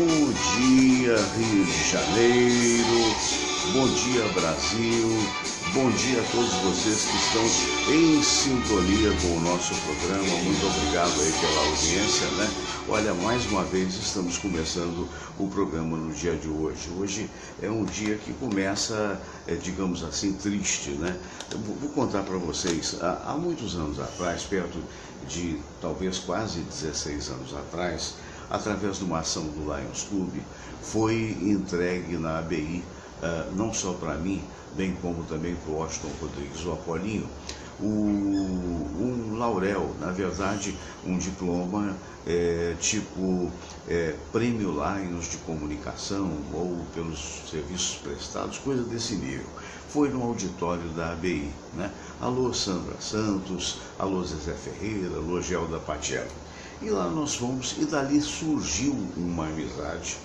Bom dia, Rio de Janeiro, bom dia, Brasil, bom dia a todos vocês que estão em sintonia com o nosso programa. Muito obrigado aí pela audiência, né? Olha, mais uma vez estamos começando o programa no dia de hoje. Hoje é um dia que começa, digamos assim, triste, né? Eu vou contar para vocês, há muitos anos atrás, perto de talvez quase 16 anos atrás, através de uma ação do Lions Club, foi entregue na ABI, não só para mim, bem como também para o Washington Rodrigues, o Apolinho, um laurel, na verdade, um diploma Prêmio Lions de Comunicação ou pelos serviços prestados, coisa desse nível. Foi no auditório da ABI, né? Alô Sandra Santos, alô Zezé Ferreira, alô Gelda Patiello. E lá nós fomos, e dali surgiu uma amizade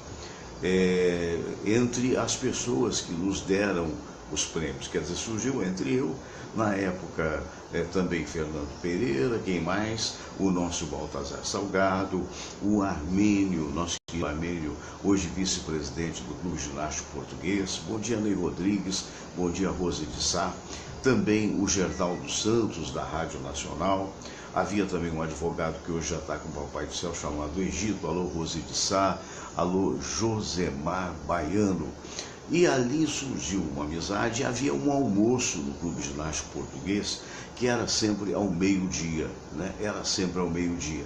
entre as pessoas que nos deram os prêmios. Quer dizer, surgiu entre eu, na época também Fernando Pereira, quem mais? O nosso Baltazar Salgado, o Armênio, nosso querido Armênio, hoje vice-presidente do Clube Ginástico Português. Bom dia, Ney Rodrigues, bom dia, Rose de Sá. Também o Geraldo Santos, da Rádio Nacional. Havia também um advogado que hoje já está com o Papai do Céu, chamado Egito. Alô, Rose de Sá, alô, Josemar Baiano. E ali surgiu uma amizade. Havia um almoço no Clube Ginástico Português, que era sempre ao meio-dia, né? Era sempre ao meio-dia.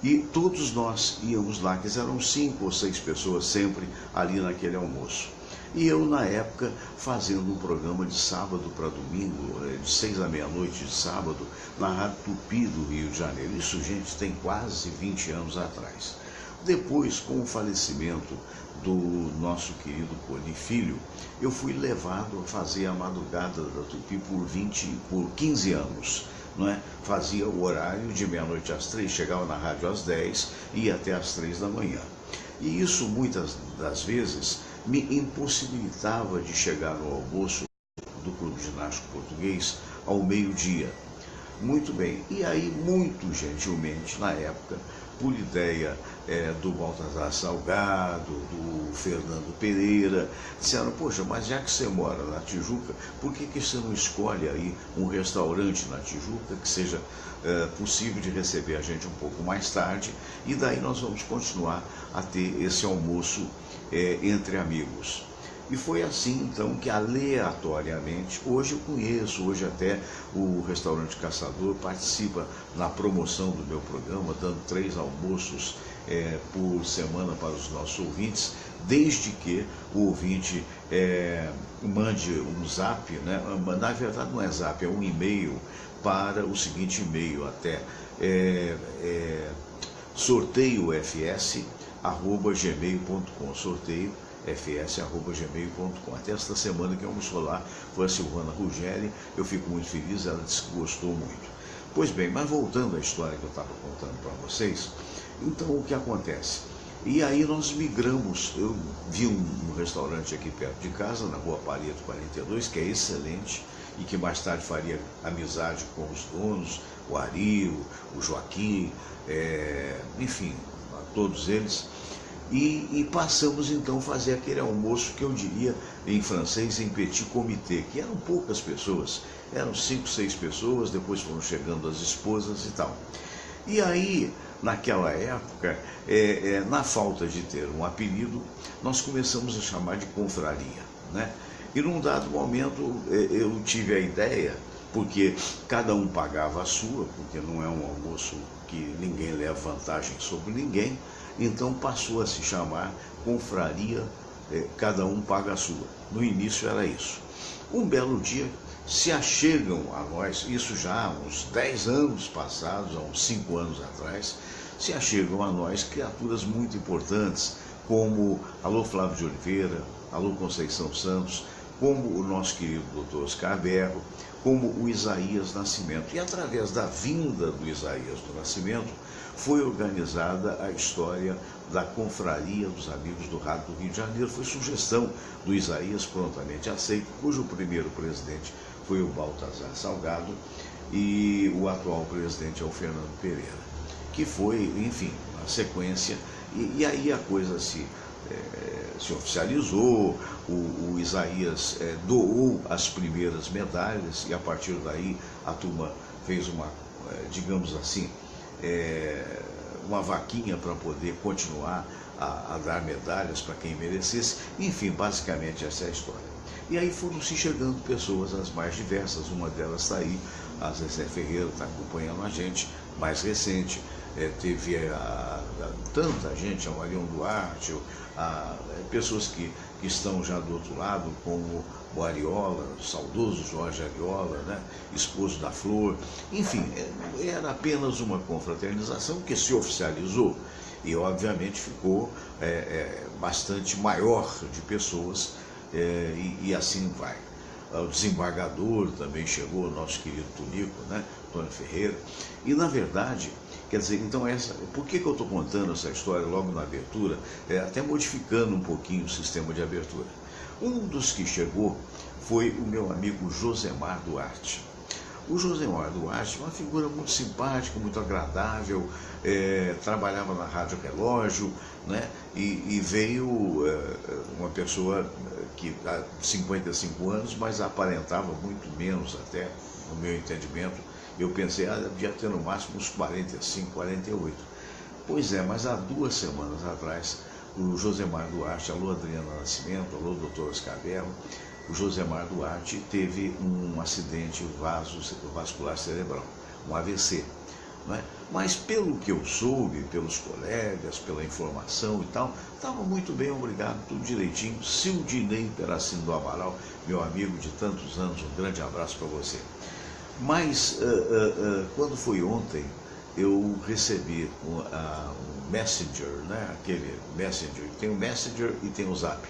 E todos nós íamos lá, que eram 5 ou 6 pessoas sempre ali naquele almoço. E eu, na época, fazendo um programa de sábado para domingo, de 6 à meia-noite de sábado, na Rádio Tupi do Rio de Janeiro. Isso, gente, tem quase 20 anos atrás. Depois, com o falecimento do nosso querido Poli Filho, eu fui levado a fazer a madrugada da Tupi por 15 anos. Não é? Fazia o horário de meia-noite às 3, chegava na rádio às 10 e ia até às 3 da manhã. E isso, muitas das vezes, me impossibilitava de chegar no almoço do Clube Ginástico Português ao meio-dia. Muito bem, e aí, muito gentilmente, na época, por ideia do Baltazar Salgado, do Fernando Pereira, disseram: poxa, mas já que você mora na Tijuca, por que você não escolhe aí um restaurante na Tijuca que seja possível de receber a gente um pouco mais tarde, e daí nós vamos continuar a ter esse almoço entre amigos. E foi assim, então, que aleatoriamente, hoje eu conheço, hoje até o Restaurante Caçador participa na promoção do meu programa, dando 3 almoços por semana para os nossos ouvintes, desde que o ouvinte mande um zap, né? Na verdade não é zap, é um e-mail para o seguinte e-mail até, sorteiofs@gmail.com, sorteio fs@gmail.com. Até esta semana que almoçou lá foi a Silvana Ruggeri. Eu fico muito feliz, ela disse que gostou muito. Pois bem, mas voltando à história que eu estava contando para vocês, então o que acontece? E aí nós migramos. Eu vi um restaurante aqui perto de casa, na Rua Pareto 42, que é excelente e que mais tarde faria amizade com os donos, o Ari, o Joaquim, enfim, todos eles. E passamos então a fazer aquele almoço que eu diria em francês em petit comité, que eram poucas pessoas, eram 5, 6 pessoas, depois foram chegando as esposas e tal. E aí, naquela época, na falta de ter um apelido, nós começamos a chamar de confraria, né? E num dado momento eu tive a ideia, porque cada um pagava a sua, porque não é um almoço que ninguém leva vantagem sobre ninguém, então passou a se chamar confraria, cada um paga a sua. No início era isso. Um belo dia se achegam a nós, isso já há uns 10 anos passados, há uns 5 anos atrás, se achegam a nós criaturas muito importantes, como alô Flávio de Oliveira, alô Conceição Santos, como o nosso querido Dr. Oscar Berro, como o Isaías Nascimento. E através da vinda do Isaías do Nascimento, foi organizada a história da Confraria dos Amigos do Rádio do Rio de Janeiro. Foi sugestão do Isaías, prontamente aceito, cujo primeiro presidente foi o Baltazar Salgado e o atual presidente é o Fernando Pereira, que foi, enfim, na sequência, E aí a coisa se oficializou, o Isaías doou as primeiras medalhas e a partir daí a turma fez uma, digamos assim, uma vaquinha para poder continuar a dar medalhas para quem merecesse. Enfim, basicamente essa é a história. E aí foram se chegando pessoas as mais diversas, uma delas está aí, a Zezé Ferreira está acompanhando a gente, mais recente, teve tanta gente, a Marion Duarte, pessoas que estão já do outro lado, como o Ariola, o saudoso Jorge Ariola, né, esposo da Flor. Enfim, era apenas uma confraternização que se oficializou e obviamente ficou bastante maior de pessoas, e assim vai. O desembargador também chegou, o nosso querido Tonico, né, Tony Ferreira, e na verdade, quer dizer, então por que eu estou contando essa história logo na abertura, até modificando um pouquinho o sistema de abertura. Um dos que chegou foi o meu amigo Josemar Duarte. O Josemar Duarte, uma figura muito simpática, muito agradável, trabalhava na Rádio Relógio, né? E veio uma pessoa que há 55 anos, mas aparentava muito menos até, no meu entendimento. Eu pensei, devia ter no máximo uns 45, 48. Pois é, mas há 2 semanas atrás, o Josemar Duarte, alô Adriana Nascimento, alô doutor Oscar Berro, o Josemar Duarte teve um acidente vascular cerebral, um AVC. Não é? Mas pelo que eu soube, pelos colegas, pela informação e tal, estava muito bem, obrigado, tudo direitinho. Sildinei Peracino do Amaral, meu amigo de tantos anos, um grande abraço para você. Mas quando foi ontem, eu recebi um Messenger, né? Aquele Messenger, tem o Messenger e tem o Zap,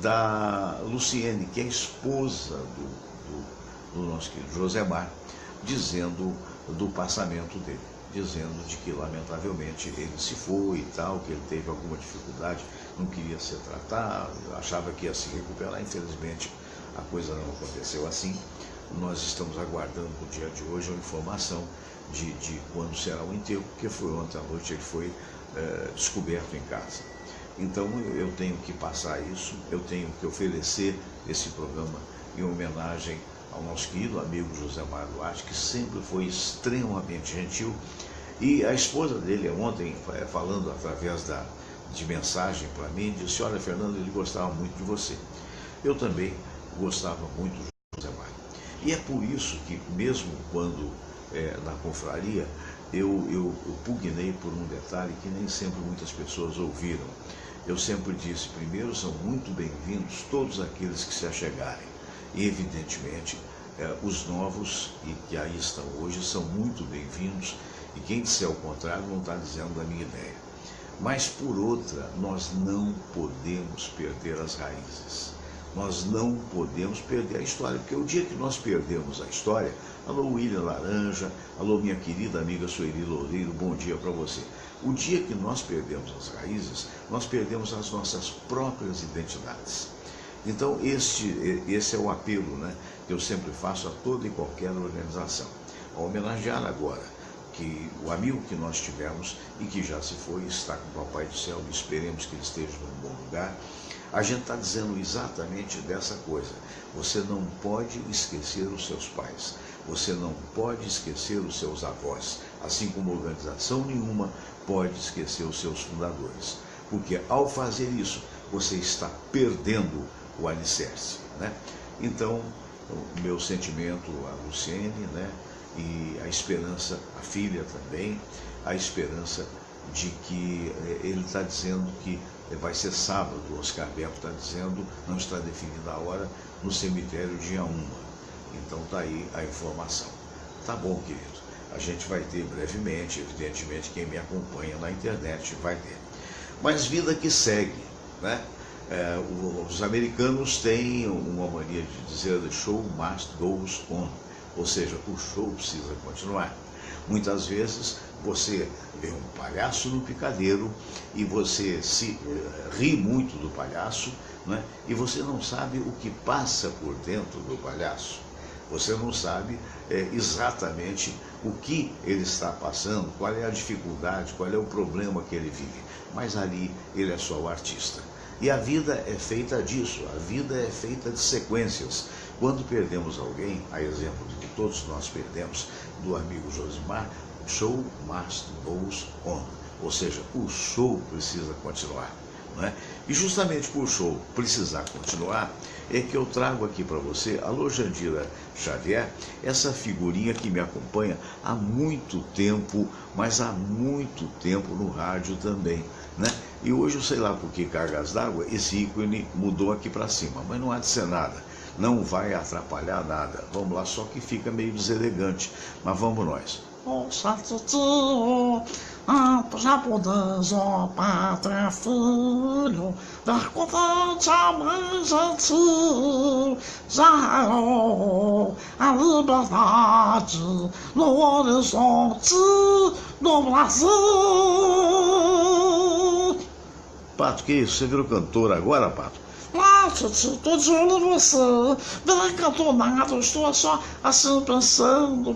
da Luciene, que é a esposa do nosso querido Josemar, dizendo do passamento dele, dizendo de que lamentavelmente ele se foi e tal, que ele teve alguma dificuldade, não queria ser tratado, achava que ia se recuperar. Infelizmente a coisa não aconteceu assim. Nós estamos aguardando no dia de hoje a informação de quando será o enterro, porque foi ontem à noite, ele foi descoberto em casa. Então eu tenho que passar isso, eu tenho que oferecer esse programa em homenagem ao nosso querido amigo Josemar Duarte, que sempre foi extremamente gentil. E a esposa dele ontem, falando através de mensagem para mim, disse: olha, Fernando, ele gostava muito de você. Eu também gostava muito do Josemar. E é por isso que, mesmo quando na confraria, eu pugnei por um detalhe que nem sempre muitas pessoas ouviram. Eu sempre disse: primeiro, são muito bem-vindos todos aqueles que se achegarem. E, evidentemente, os novos e que aí estão hoje são muito bem-vindos, e quem disser o contrário não está dizendo da minha ideia. Mas, por outra, nós não podemos perder as raízes. Nós não podemos perder a história, porque o dia que nós perdemos a história, alô William Laranja, alô minha querida amiga Sueli Loureiro, bom dia para você. O dia que nós perdemos as raízes, nós perdemos as nossas próprias identidades. Então esse é o apelo, né, que eu sempre faço a toda e qualquer organização. A homenagear agora que o amigo que nós tivemos e que já se foi, está com o Papai do Céu, e esperemos que ele esteja num bom lugar. A gente está dizendo exatamente dessa coisa. Você não pode esquecer os seus pais. Você não pode esquecer os seus avós. Assim como organização nenhuma pode esquecer os seus fundadores. Porque ao fazer isso, você está perdendo o alicerce, né? Então, o meu sentimento a Luciene, né? E a esperança, a filha também, a esperança de que ele está dizendo que vai ser sábado, o Oscar Berro está dizendo, não está definida a hora, no cemitério dia 1. Então está aí a informação. Tá bom, querido. A gente vai ter brevemente, evidentemente, quem me acompanha na internet vai ter. Mas vida que segue, né? Os americanos têm uma mania de dizer the show must go on, ou seja, o show precisa continuar. Muitas vezes você vê um palhaço no picadeiro e você se ri muito do palhaço, né? E você não sabe o que passa por dentro do palhaço. Você não sabe exatamente o que ele está passando, qual é a dificuldade, qual é o problema que ele vive. Mas ali ele é só o artista. E a vida é feita disso, a vida é feita de sequências. Quando perdemos alguém, a exemplo de que todos nós perdemos, do amigo Josimar, show must goes on. Ou seja, o show precisa continuar. Não é? E justamente por o show precisar continuar, é que eu trago aqui para você, alô Jandira Xavier, essa figurinha que me acompanha há muito tempo, mas há muito tempo no rádio também, né? E hoje eu sei lá por que cargas d'água, esse ícone mudou aqui para cima, mas não há de ser nada, não vai atrapalhar nada. Vamos lá, só que fica meio deselegante, mas vamos nós. Japonês, ó pátria, filho, dar conta de amar gentil, já a liberdade no horizonte do Brasil. Pato, que isso? Você virou cantor agora, Pato? Titi, tô de olho em você. Não cantou nada, eu estou só assim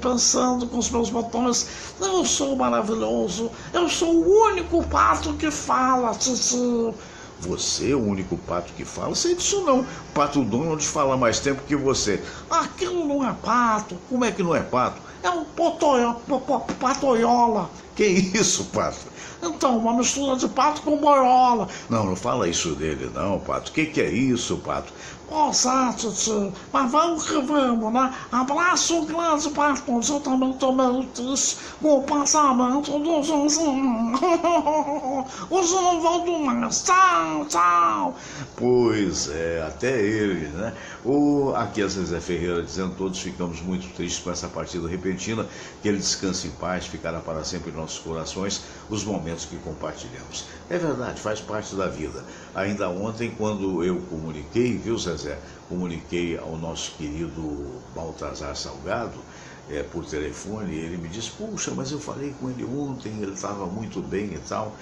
pensando com os meus botões. Eu sou maravilhoso, eu sou o único pato que fala, Titi. Você é o único pato que fala? Sei disso não. O Pato Donald fala mais tempo que você. Aquilo não é pato. Como é que não é pato? É um patoiola. Que isso, Pato? Então, uma mistura de pato com boiola. Não fala isso dele não, Pato. Que é isso, Pato? Poxa, Titi, mas vamos que vamos, né? Abraço grande para todos. Eu também tô meio triste com o passamento do Joãozinho. Hoje eu não volto mais. Tchau, tchau. Pois é, até ele, né? Aqui a Zezé Ferreira dizendo, todos ficamos muito tristes com essa partida repentina, que ele descanse em paz, ficará para sempre em nossos corações os momentos que compartilhamos. É verdade, faz parte da vida. Ainda ontem, quando eu comuniquei, viu, Zezé? Comuniquei ao nosso querido Baltazar Salgado, por telefone, e ele me disse, puxa, mas eu falei com ele ontem, ele estava muito bem e tal.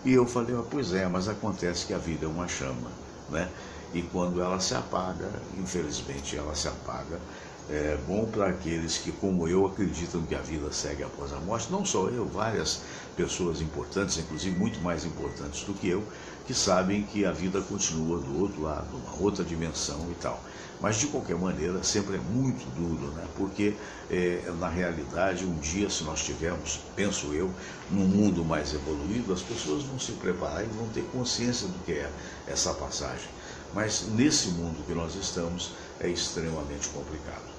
E eu falei, pois é, mas acontece que a vida é uma chama, né? E quando ela se apaga, infelizmente ela se apaga. É bom para aqueles que, como eu, acreditam que a vida segue após a morte. Não só eu, várias pessoas importantes, inclusive muito mais importantes do que eu, que sabem que a vida continua do outro lado, uma outra dimensão e tal. Mas, de qualquer maneira, sempre é muito duro, né? Porque, na realidade, um dia, se nós tivermos, penso eu, num mundo mais evoluído, as pessoas vão se preparar e vão ter consciência do que é essa passagem. Mas, nesse mundo que nós estamos, é extremamente complicado.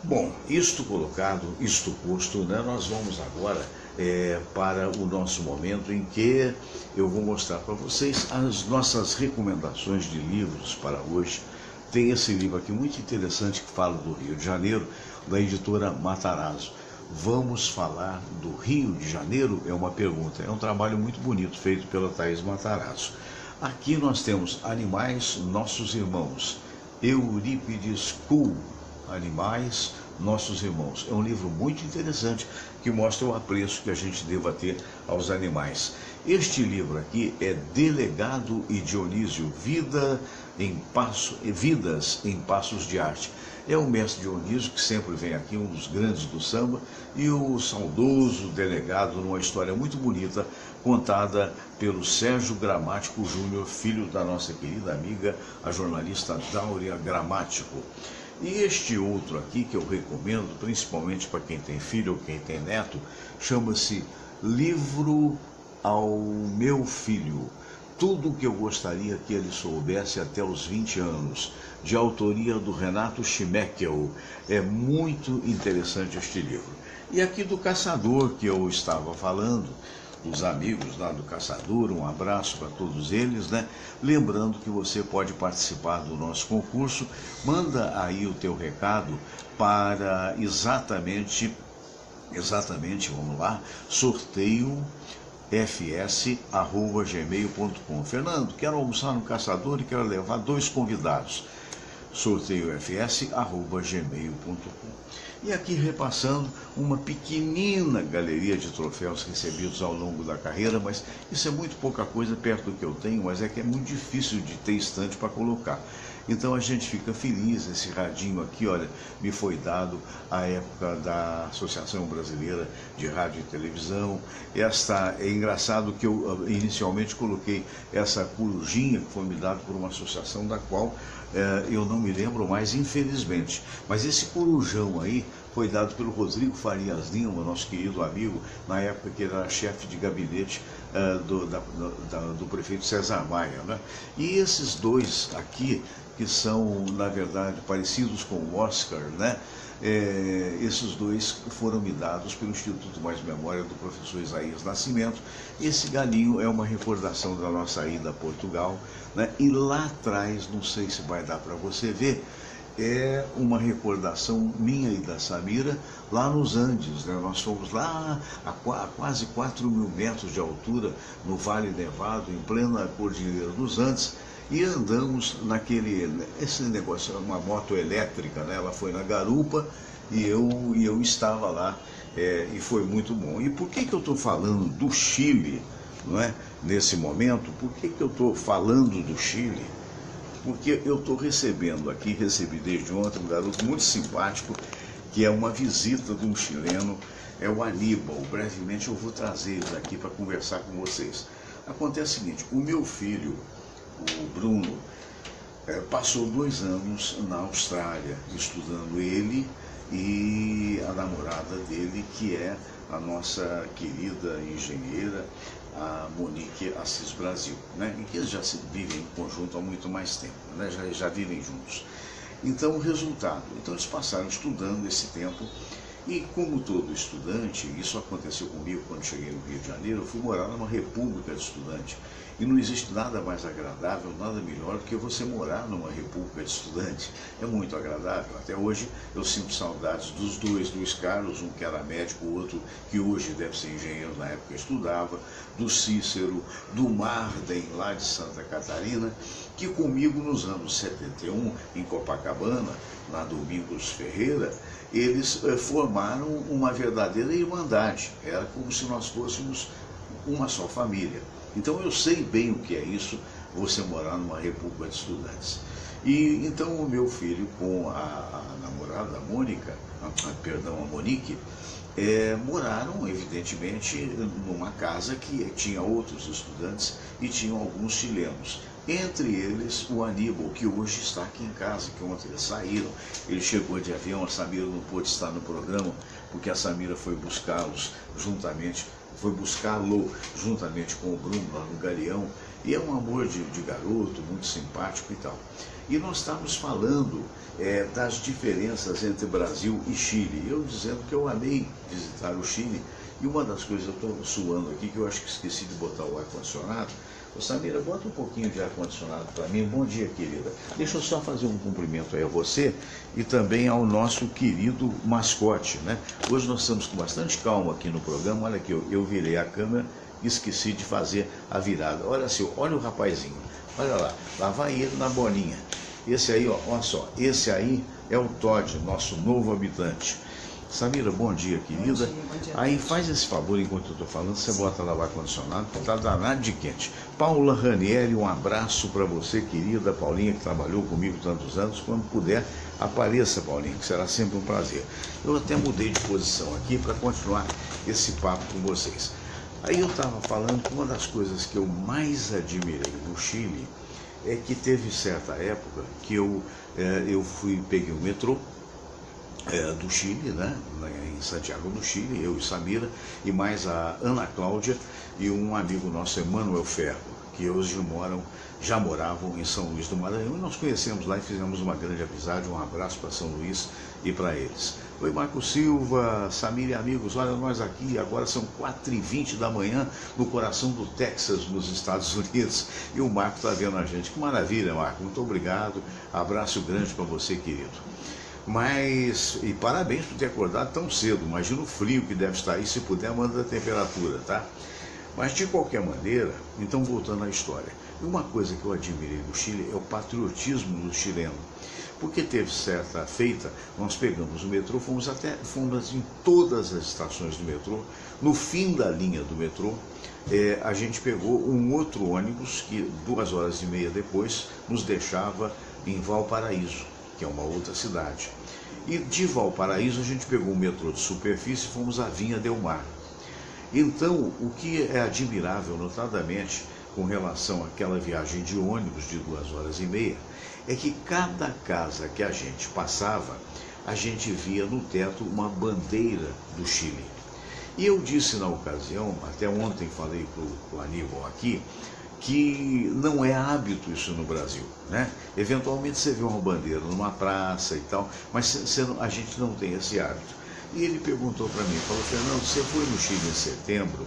Bom, isto colocado, isto posto, né, nós vamos agora para o nosso momento em que eu vou mostrar para vocês as nossas recomendações de livros para hoje. Tem esse livro aqui muito interessante que fala do Rio de Janeiro, da editora Matarazzo. Vamos falar do Rio de Janeiro? É uma pergunta. É um trabalho muito bonito feito pela Thaís Matarazzo. Aqui nós temos Animais, Nossos Irmãos. Eurípides Kuhl, Animais, Nossos Irmãos. É um livro muito interessante que mostra o apreço que a gente deva ter aos animais. Este livro aqui é Delegado e Dionísio, Vidas em Passos de Arte. É o mestre Dionísio, que sempre vem aqui, um dos grandes do samba, e o saudoso delegado, numa história muito bonita, contada pelo Sérgio Gramático Júnior, filho da nossa querida amiga, a jornalista Dáurea Gramático. E este outro aqui, que eu recomendo, principalmente para quem tem filho ou quem tem neto, chama-se Livro ao Meu Filho. Tudo o que eu gostaria que ele soubesse até os 20 anos, de autoria do Renato Schmeckel. É muito interessante este livro. E aqui do Caçador, que eu estava falando, dos amigos lá do Caçador, um abraço para todos eles, né? Lembrando que você pode participar do nosso concurso, manda aí o teu recado para exatamente, vamos lá, sorteio fs@gmail.com. Fernando, quero almoçar no Caçador e quero levar 2 convidados. Sorteio fs@gmail.com. E aqui repassando uma pequenina galeria de troféus recebidos ao longo da carreira, mas isso é muito pouca coisa perto do que eu tenho, mas é que é muito difícil de ter estante para colocar. Então a gente fica feliz. Esse radinho aqui, olha, me foi dado à época da Associação Brasileira de Rádio e Televisão. É engraçado que eu inicialmente coloquei essa corujinha que foi me dado por uma associação da qual eu não me lembro mais, infelizmente. Mas esse corujão aí foi dado pelo Rodrigo Farias Lima, nosso querido amigo, na época que ele era chefe de gabinete do prefeito César Maia, né? E esses dois aqui, que são, na verdade, parecidos com o Oscar, né? Esses dois foram me dados pelo Instituto Mais Memória do professor Isaías Nascimento. Esse galinho é uma recordação da nossa ida a Portugal, né? E lá atrás, não sei se vai dar para você ver, é uma recordação minha e da Samira, lá nos Andes, né? Nós fomos lá a quase 4.000 metros de altura, no Vale Nevado, em plena Cordilheira dos Andes, e andamos esse negócio, uma moto elétrica, né? Ela foi na garupa e eu estava lá, e foi muito bom. E por que eu estou falando do Chile, não é? Nesse momento, por que eu estou falando do Chile? Porque eu estou recebi desde ontem um garoto muito simpático, que é uma visita de um chileno, é o Aníbal. Brevemente eu vou trazer ele aqui para conversar com vocês. Acontece o seguinte, o meu filho, o Bruno, passou 2 anos na Austrália, estudando, ele e a namorada dele, que é a nossa querida engenheira, a Monique Assis Brasil, né? E que eles já vivem em conjunto há muito mais tempo, né? Já vivem juntos. Então, o resultado, eles passaram estudando esse tempo, e como todo estudante, isso aconteceu comigo quando cheguei no Rio de Janeiro, eu fui morar numa república de estudante, e não existe nada mais agradável, nada melhor do que você morar numa república de estudante. É muito agradável. Até hoje eu sinto saudades dos dois, Luiz Carlos, um que era médico, o outro que hoje deve ser engenheiro, na época estudava, do Cícero, do Marden, lá de Santa Catarina, que comigo nos anos 71, em Copacabana, na Domingos Ferreira, eles formaram uma verdadeira irmandade. Era como se nós fôssemos uma só família. Então eu sei bem o que é isso, você morar numa república de estudantes. E então o meu filho com a namorada, a Monique, moraram evidentemente numa casa que tinha outros estudantes e tinham alguns chilenos. Entre eles o Aníbal, que hoje está aqui em casa, que ontem eles saíram. Ele chegou de avião, a Samira não pôde estar no programa, porque a Samira foi buscá-lo juntamente com o Bruno lá no Galeão, e é um amor de garoto, muito simpático e tal. E nós estávamos falando das diferenças entre Brasil e Chile, eu dizendo que eu amei visitar o Chile, e uma das coisas, eu estou suando aqui, que eu acho que esqueci de botar o ar-condicionado. Ô Samira, bota um pouquinho de ar-condicionado para mim. Bom dia, querida. Deixa eu só fazer um cumprimento aí a você e também ao nosso querido mascote, né? Hoje nós estamos com bastante calma aqui no programa. Olha aqui, eu virei a câmera e esqueci de fazer a virada. Olha assim, olha o rapazinho. Olha lá vai ele na bolinha. Esse aí, ó, olha só, esse aí é o Todd, nosso novo habitante. Samira, bom dia, querida. Bom dia. Aí faz esse favor, enquanto eu estou falando, você bota lá o ar-condicionado, está danado de quente. Paula Ranieri, um abraço para você, querida Paulinha, que trabalhou comigo tantos anos. Quando puder, apareça, Paulinha, que será sempre um prazer. Eu até mudei de posição aqui para continuar esse papo com vocês. Aí eu estava falando que uma das coisas que eu mais admirei no Chile é que teve certa época que eu peguei o metrô do Chile, né, em Santiago do Chile, eu e Samira, e mais a Ana Cláudia e um amigo nosso, Emanuel Ferro, que hoje já moravam em São Luís do Maranhão, e nós conhecemos lá e fizemos uma grande amizade. Um abraço para São Luís e para eles. Oi, Marco Silva, Samira e amigos, olha nós aqui, agora são 4h20 da manhã, no coração do Texas, nos Estados Unidos, e o Marco está vendo a gente. Que maravilha, Marco, muito obrigado, abraço grande para você, querido. E parabéns por ter acordado tão cedo. Imagina o frio que deve estar aí. Se puder, manda a temperatura, tá? Mas de qualquer maneira, então voltando à história, uma coisa que eu admirei no Chile é o patriotismo do chileno, porque teve certa feita, nós pegamos o metrô, fomos em todas as estações do metrô. No fim da linha do metrô, a gente pegou um outro ônibus que 2h30 depois nos deixava em Valparaíso, que é uma outra cidade. E de Valparaíso a gente pegou um metrô de superfície e fomos a Vinha del Mar. Então, o que é admirável, notadamente, com relação àquela viagem de ônibus de 2 horas e meia, é que cada casa que a gente passava, a gente via no teto uma bandeira do Chile. E eu disse na ocasião, até ontem falei para o Aníbal aqui, que não é hábito isso no Brasil, né? Eventualmente você vê uma bandeira numa praça e tal, mas a gente não tem esse hábito. E ele perguntou para mim, falou: Fernando, você foi no Chile em setembro?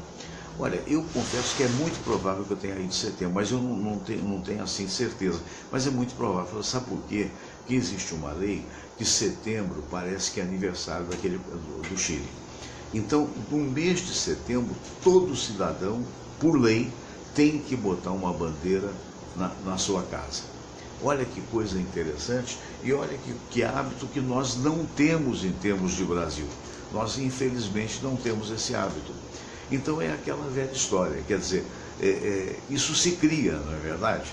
Olha, eu confesso que é muito provável que eu tenha ido em setembro, mas eu não tenho assim certeza. Mas é muito provável. Falou: sabe por quê? Porque existe uma lei que setembro parece que é aniversário do Chile. Então, no mês de setembro, todo cidadão, por lei, tem que botar uma bandeira na sua casa. Olha que coisa interessante e olha que hábito que nós não temos em termos de Brasil. Nós, infelizmente, não temos esse hábito. Então é aquela velha história, quer dizer, isso se cria, não é verdade?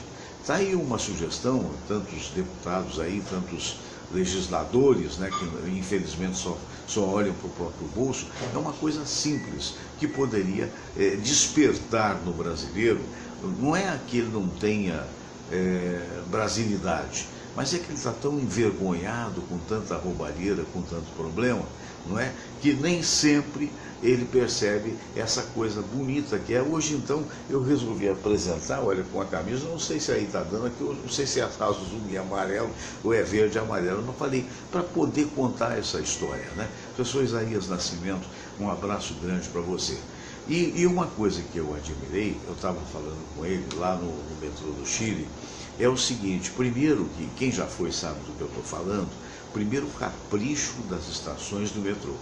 Está aí uma sugestão, tantos deputados aí, tantos legisladores, né, que infelizmente só olham para o próprio bolso, é uma coisa simples, que poderia despertar no brasileiro. Não é que ele não tenha brasilidade, mas é que ele está tão envergonhado com tanta roubalheira, com tanto problema, não é? Que nem sempre ele percebe essa coisa bonita que é. Hoje, então, eu resolvi apresentar, olha, com a camisa, não sei se aí está dando aqui, eu não sei se é azul e amarelo ou é verde e amarelo, mas falei, para poder contar essa história, né? Professor Isaías Nascimento, um abraço grande para você. E uma coisa que eu admirei, eu estava falando com ele lá no metrô do Chile, é o seguinte: primeiro, que quem já foi sabe do que eu estou falando, primeiro, o capricho das estações do metrô.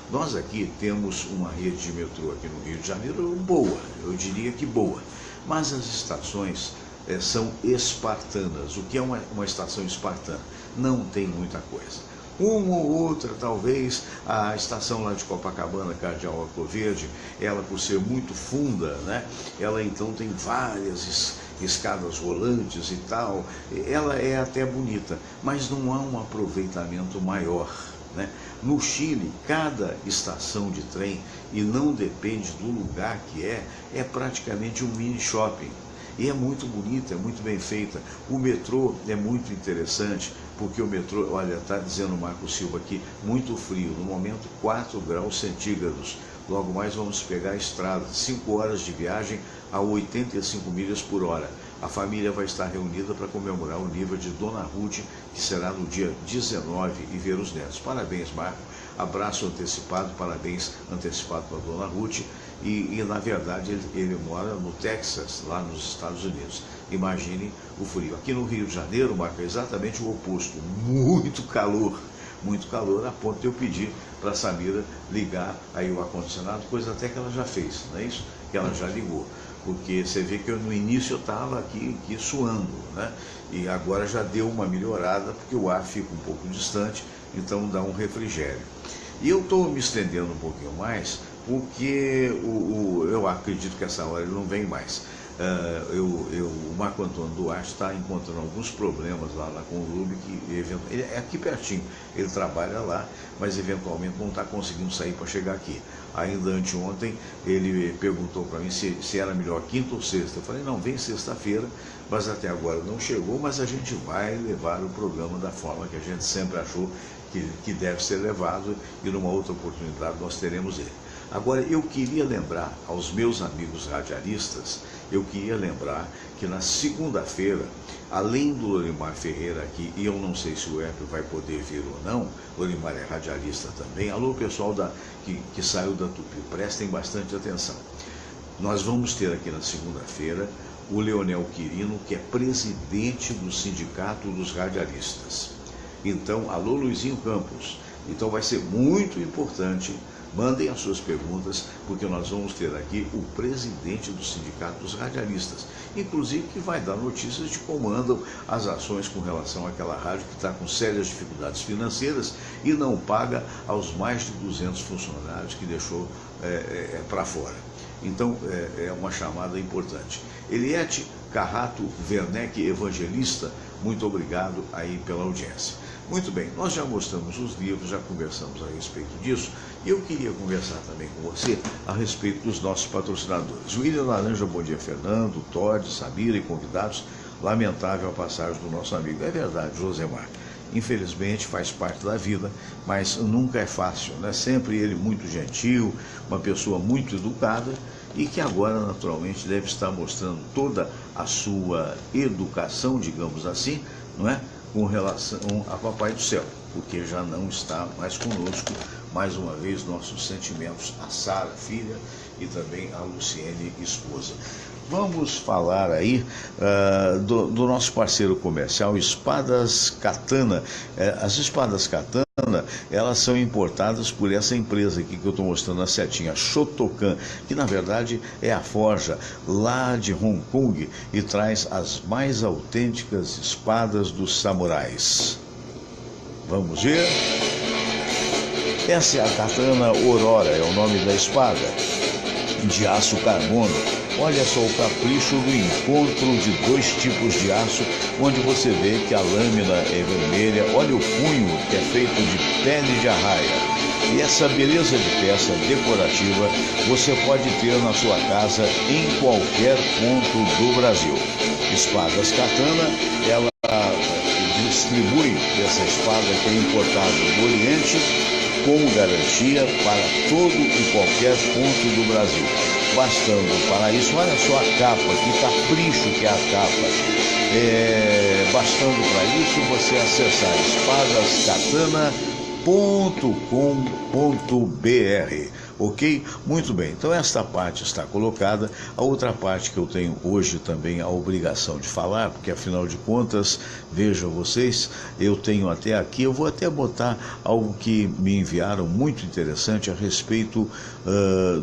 Nós aqui temos uma rede de metrô aqui no Rio de Janeiro boa, eu diria que boa, mas as estações são espartanas. O que é uma estação espartana? Não tem muita coisa. Uma ou outra, talvez, a estação lá de Copacabana, Cardeal Arco Verde, ela, por ser muito funda, né, ela então tem várias escadas rolantes e tal, ela é até bonita, mas não há um aproveitamento maior, né? No Chile, cada estação de trem, e não depende do lugar que é praticamente um mini shopping. E é muito bonita, é muito bem feita. O metrô é muito interessante, porque o metrô, olha, está dizendo o Marco Silva aqui, muito frio, no momento 4 graus centígrados. Logo mais vamos pegar a estrada, 5 horas de viagem a 85 milhas por hora. A família vai estar reunida para comemorar o nível de Dona Ruth, que será no dia 19, e ver os netos. Parabéns, Marco. Abraço antecipado, parabéns antecipado para a Dona Ruth. E na verdade ele mora no Texas, lá nos Estados Unidos. Imagine o frio. Aqui no Rio de Janeiro, Marco, é exatamente o oposto. Muito calor, a ponto de eu pedir para a Samira ligar aí o ar-condicionado, coisa até que ela já fez, não é isso? Que ela já ligou. Porque você vê que no início eu estava aqui suando, né? E agora já deu uma melhorada, porque o ar fica um pouco distante, então dá um refrigério. E eu estou me estendendo um pouquinho mais, porque eu acredito que essa hora ele não vem mais. O Marco Antônio Duarte está encontrando alguns problemas lá com o Lube, ele é aqui pertinho, ele trabalha lá, mas eventualmente não está conseguindo sair para chegar aqui. Ainda anteontem ele perguntou para mim se era melhor quinta ou sexta. Eu falei: não, vem sexta-feira, mas até agora não chegou, mas a gente vai levar o programa da forma que a gente sempre achou que deve ser levado, e numa outra oportunidade nós teremos ele. Agora, eu queria lembrar aos meus amigos radialistas, que na segunda-feira, além do Lorimar Ferreira aqui, e eu não sei se o Hélio vai poder vir ou não, Lorimar é radialista também. Alô, pessoal que saiu da Tupi, prestem bastante atenção. Nós vamos ter aqui na segunda-feira o Leonel Quirino, que é presidente do Sindicato dos Radialistas. Então, alô, Luizinho Campos. Então vai ser muito importante. Mandem as suas perguntas, porque nós vamos ter aqui o presidente do Sindicato dos Radialistas, inclusive que vai dar notícias de como andam as ações com relação àquela rádio que está com sérias dificuldades financeiras e não paga aos mais de 200 funcionários que deixou para fora. Então, é uma chamada importante. Eliette Carrato Werneck, evangelista, Muito obrigado aí pela audiência. Muito bem, nós já mostramos os livros, já conversamos a respeito disso, e eu queria conversar também com você a respeito dos nossos patrocinadores. William Laranja, bom dia, Fernando, Todd, Samira e convidados. Lamentável a passagem do nosso amigo. É verdade, Josemar. Infelizmente faz parte da vida, mas nunca é fácil, né? Sempre ele muito gentil, uma pessoa muito educada e que agora naturalmente deve estar mostrando toda a sua educação, digamos assim, não é? Com relação a Papai do Céu, porque já não está mais conosco. Mais uma vez, nossos sentimentos a Sara, filha, e também a Luciene, esposa. Vamos falar aí do nosso parceiro comercial, Espadas Katana. As espadas Katana, elas são importadas por essa empresa aqui que eu estou mostrando na setinha, Shotokan, que na verdade é a forja lá de Hong Kong e traz as mais autênticas espadas dos samurais. Vamos ver? Essa é a Katana Aurora, é o nome da espada, de aço carbono. Olha só o capricho do encontro de dois tipos de aço, onde você vê que a lâmina é vermelha. Olha o punho, que é feito de pele de arraia. E essa beleza de peça decorativa você pode ter na sua casa em qualquer ponto do Brasil. Espadas Katana, ela distribui essa espada que é importada do Oriente com garantia para todo e qualquer ponto do Brasil. Bastando para isso, olha só a capa, que capricho que é a capa. Bastando para isso você acessar espadascatana.com.br. Ok? Muito bem, então esta parte está colocada. A outra parte que eu tenho hoje também a obrigação de falar, porque afinal de contas, vejam vocês, eu tenho até aqui, eu vou até botar algo que me enviaram muito interessante a respeito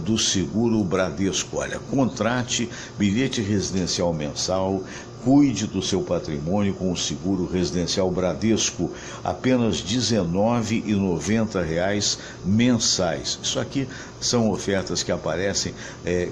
do seguro Bradesco. Olha, contrate bilhete residencial mensal, cuide do seu patrimônio com o seguro residencial Bradesco, apenas R$ 19,90 mensais. Isso aqui são ofertas que aparecem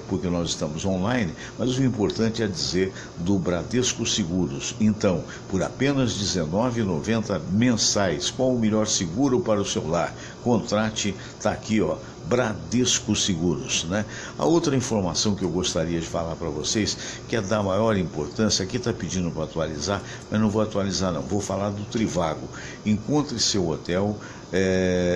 porque nós estamos online, mas o importante é dizer do Bradesco Seguros. Então, por apenas R$ 19,90 mensais, qual o melhor seguro para o seu lar? Contrate, está aqui, ó, Bradesco Seguros, né? A outra informação que eu gostaria de falar para vocês, que é da maior importância, aqui está pedindo para atualizar, mas não vou atualizar não, vou falar do Trivago. Encontre seu hotel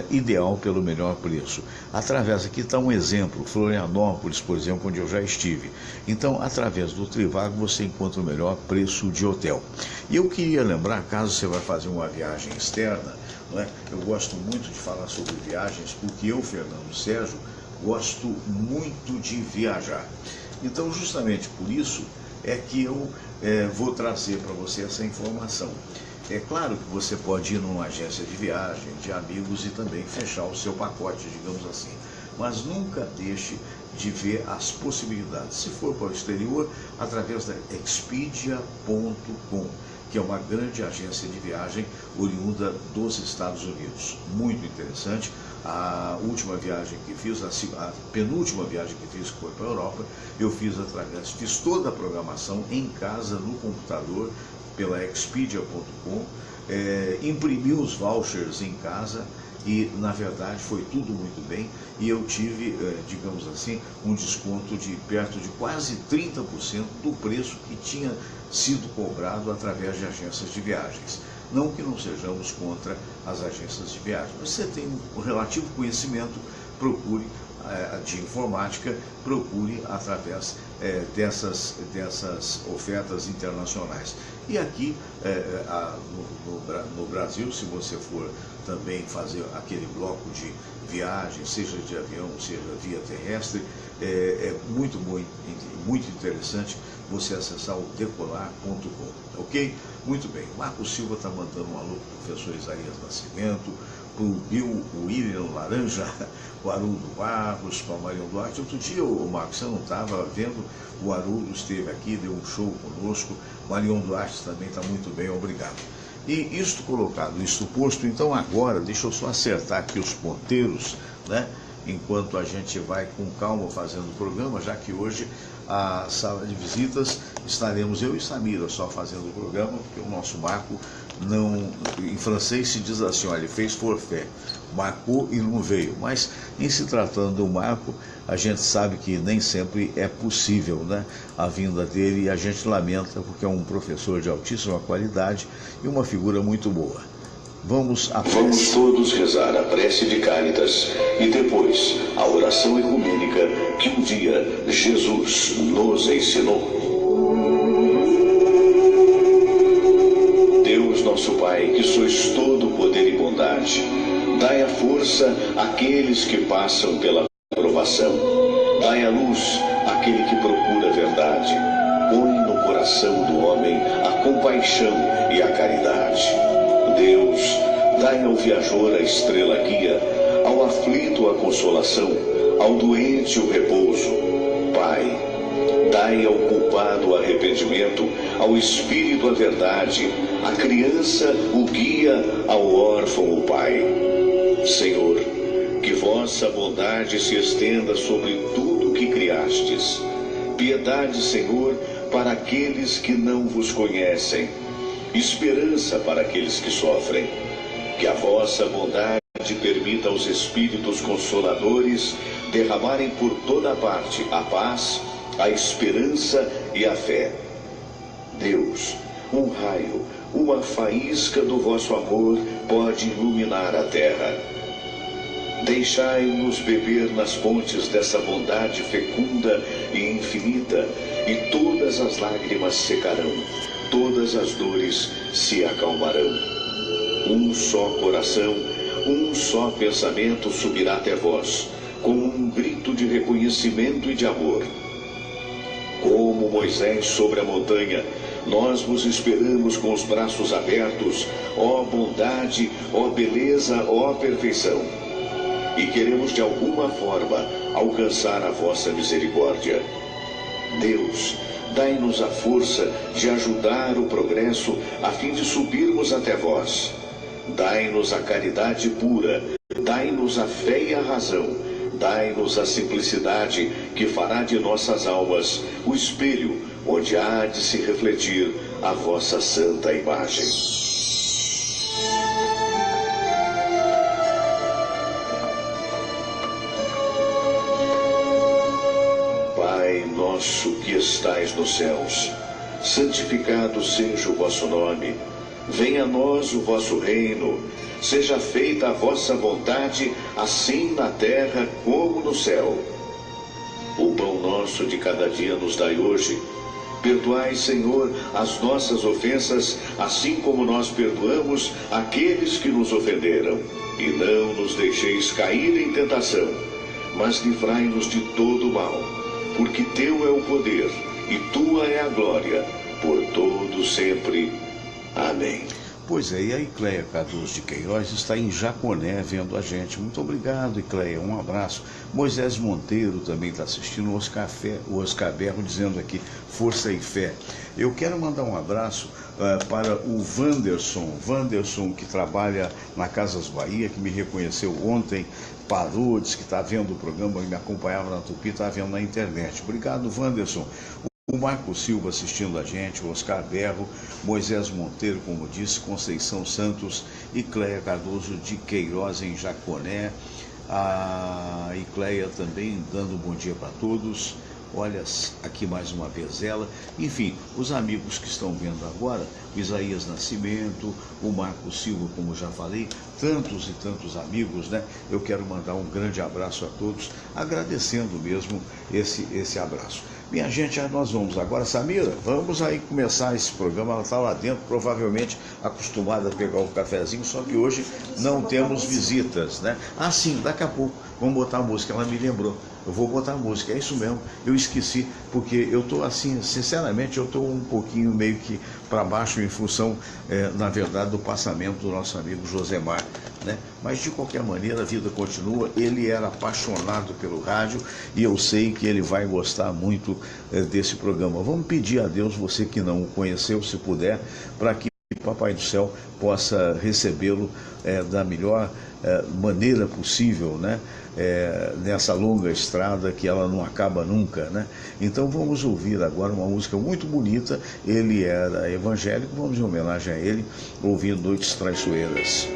ideal pelo melhor preço. Através, aqui está um exemplo, Florianópolis, por exemplo, onde eu já estive. Então, através do Trivago, você encontra o melhor preço de hotel. E eu queria lembrar, caso você vai fazer uma viagem externa, não é? Eu gosto muito de falar sobre viagens, porque eu, Fernando Sérgio, gosto muito de viajar. Então, justamente por isso é que eu vou trazer para você essa informação. É claro que você pode ir numa agência de viagem, de amigos e também fechar o seu pacote, digamos assim. Mas nunca deixe de ver as possibilidades. Se for para o exterior, através da Expedia.com, que é uma grande agência de viagem oriunda dos Estados Unidos. Muito interessante. A última viagem que fiz, a penúltima viagem que fiz, que foi para a Europa, eu fiz toda a programação em casa, no computador, pela Expedia.com, imprimi os vouchers em casa e, na verdade, foi tudo muito bem e eu tive, digamos assim, um desconto de perto de quase 30% do preço que tinha sido cobrado através de agências de viagens. Não que não sejamos contra as agências de viagem, mas você tem um relativo conhecimento, procure de informática, procure através dessas ofertas internacionais. E aqui no Brasil, se você for também fazer aquele bloco de viagem, seja de avião, seja via terrestre, é muito interessante você acessar o decolar.com, ok? Muito bem, Marcos Silva está mandando um alô para o professor Isaías Nascimento, para o William Laranja, o Haroldo Barros, para o Marião Duarte. Outro dia, o Marcos, você não estava vendo, o Haroldo esteve aqui, deu um show conosco, o Marião Duarte também está muito bem, obrigado. E isto colocado, isto posto, então agora, deixa eu só acertar aqui os ponteiros, né? Enquanto a gente vai com calma fazendo o programa, já que hoje a sala de visitas, estaremos eu e Samira só fazendo o programa, porque o nosso Marco não, em francês se diz assim, olha, ele fez forfait, marcou e não veio, mas em se tratando do Marco, a gente sabe que nem sempre é possível, né, a vinda dele, e a gente lamenta, porque é um professor de altíssima qualidade e uma figura muito boa. Vamos todos rezar a prece de Cáritas e depois a oração ecumênica que um dia Jesus nos ensinou. Deus nosso Pai, que sois todo poder e bondade, dai a força àqueles que passam pela provação. Dai a luz àquele que procura a verdade. Põe no coração do homem a compaixão e a caridade. Deus, dai ao viajor a estrela guia, ao aflito a consolação, ao doente o repouso. Pai, dai ao culpado o arrependimento, ao espírito a verdade, à criança o guia, ao órfão o pai. Senhor, que vossa bondade se estenda sobre tudo que criastes. Piedade, Senhor, para aqueles que não vos conhecem. Esperança para aqueles que sofrem. Que a vossa bondade permita aos Espíritos Consoladores derramarem por toda parte a paz, a esperança e a fé. Deus, um raio, uma faísca do vosso amor pode iluminar a terra. Deixai-nos beber nas fontes dessa bondade fecunda e infinita, e todas as lágrimas secarão, todas as dores se acalmarão. Um só coração, um só pensamento subirá até vós, como um grito de reconhecimento e de amor. Como Moisés sobre a montanha, nós vos esperamos com os braços abertos, ó bondade, ó beleza, ó perfeição. E queremos de alguma forma alcançar a vossa misericórdia. Deus, dai-nos a força de ajudar o progresso a fim de subirmos até vós. Dai-nos a caridade pura, dai-nos a fé e a razão, dai-nos a simplicidade que fará de nossas almas o espelho onde há de se refletir a vossa santa imagem. Pai nosso que estais nos céus, santificado seja o vosso nome. Venha a nós o vosso reino, seja feita a vossa vontade, assim na terra como no céu. O pão nosso de cada dia nos dai hoje. Perdoai, Senhor, as nossas ofensas, assim como nós perdoamos aqueles que nos ofenderam. E não nos deixeis cair em tentação, mas livrai-nos de todo mal, porque teu é o poder e tua é a glória, por todo sempre. Amém. Pois é, e a Icleia Cardoso de Queiroz está em Jaconé vendo a gente. Muito obrigado, Icleia, um abraço. Moisés Monteiro também está assistindo, o Oscar Berro dizendo aqui, força e fé. Eu quero mandar um abraço para o Wanderson, que trabalha na Casas Bahia, que me reconheceu ontem, parou, disse que está vendo o programa, me acompanhava na Tupi, está vendo na internet. Obrigado, Wanderson. O Marco Silva assistindo a gente, o Oscar Berro, Moisés Monteiro, como disse, Conceição Santos e Cleia Cardoso de Queiroz em Jaconé. A Icleia também dando um bom dia para todos. Olha aqui mais uma vez ela. Enfim, os amigos que estão vendo agora, o Isaías Nascimento, o Marco Silva, como já falei, tantos e tantos amigos, né? Eu quero mandar um grande abraço a todos, agradecendo mesmo esse abraço. Minha gente, nós vamos agora, Samira, vamos aí começar esse programa, ela está lá dentro, provavelmente acostumada a pegar o cafezinho, só que hoje não temos visitas, né? Ah, sim, daqui a pouco vamos botar a música, ela me lembrou, eu vou botar a música, é isso mesmo, eu esqueci, porque eu estou assim, sinceramente, eu estou um pouquinho meio que para baixo em função, na verdade, do passamento do nosso amigo Josemar, né? Mas de qualquer maneira a vida continua, ele era apaixonado pelo rádio e eu sei que ele vai gostar muito desse programa. Vamos pedir a Deus, você que não o conheceu, se puder, para que Papai do Céu possa recebê-lo da melhor maneira possível, né? Nessa longa estrada que ela não acaba nunca, né? Então vamos ouvir agora uma música muito bonita. Ele era evangélico, vamos em homenagem a ele, ouvindo Noites Traiçoeiras.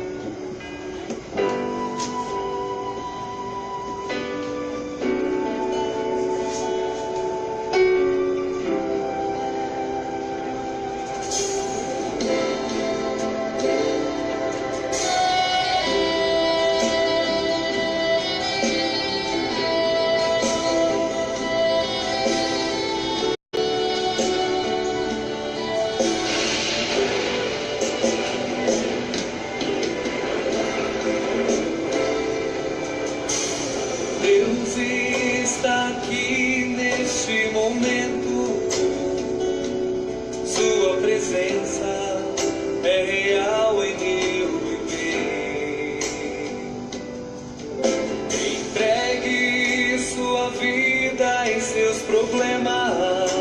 Deus está aqui neste momento, Sua presença é real em meu viver. Entregue sua vida e seus problemas,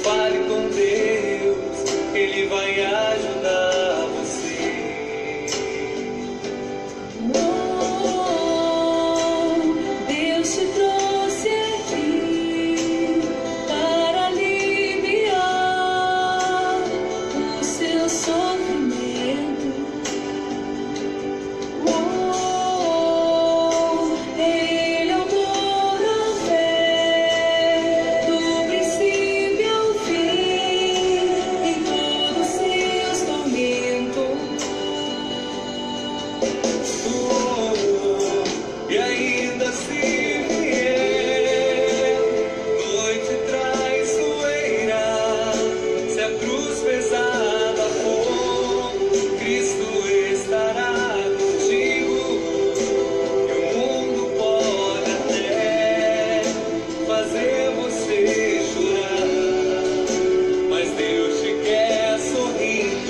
fale com Deus, Ele vai ajudar você. E ainda se vier noite traiçoeira, se a cruz pesada for, Cristo estará contigo. E o mundo pode até fazer você chorar, mas Deus te quer sorrindo.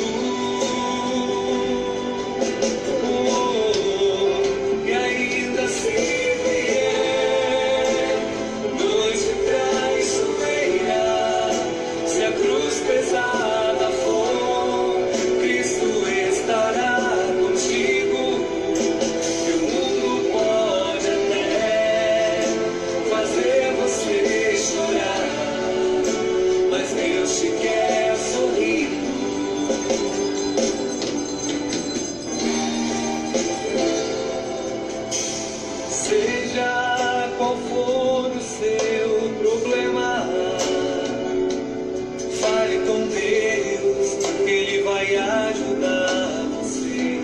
Se vier noite traiçoeira, se a cruz pesada for, Cristo estará contigo. E o mundo pode até fazer você chorar, mas Deus te quer sorrindo. Seja qual for o seu problema, fale com Deus, Ele vai ajudar você.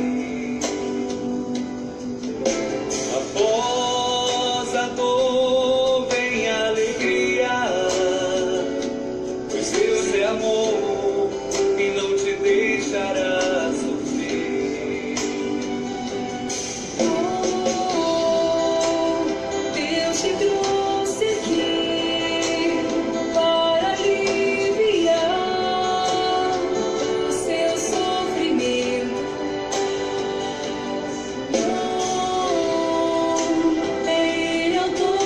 Após a dor vem a alegria, pois Deus é amor e não te deixará sofrer. Te trouxe aqui para aliviar o seu sofrimento. Ele é o dono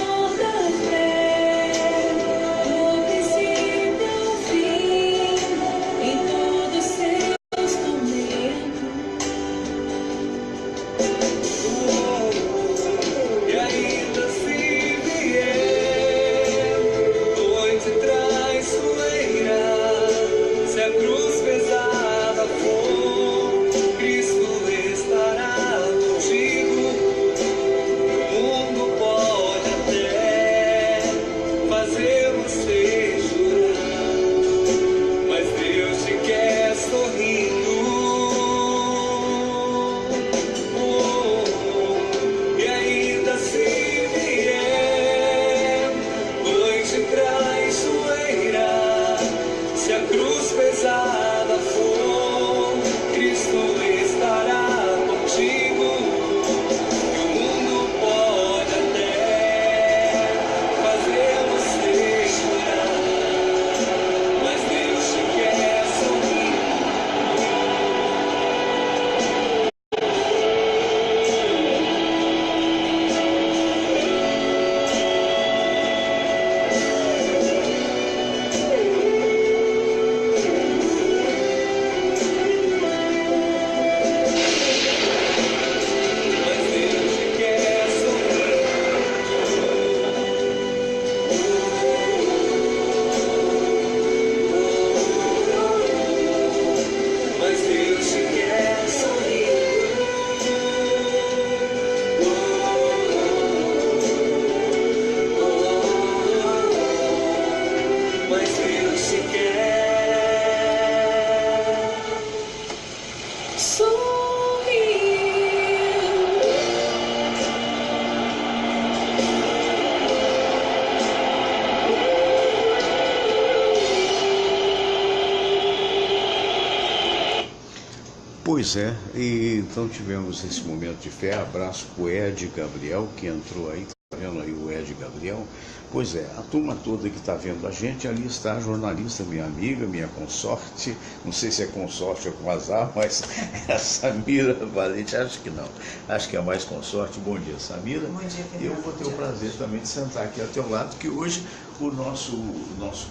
Pois é, e então tivemos esse momento de fé. Abraço para o Ed Gabriel, que entrou aí, tá vendo aí o Ed Gabriel? Pois é, a turma toda que está vendo a gente, ali está a jornalista, minha amiga, minha consorte, não sei se é consorte ou com azar, mas é a Samira Valente, acho que não, acho que é mais consorte. Bom dia, Samira. Bom dia, Fernando. E eu vou ter o prazer também de sentar aqui ao teu lado, que hoje o nosso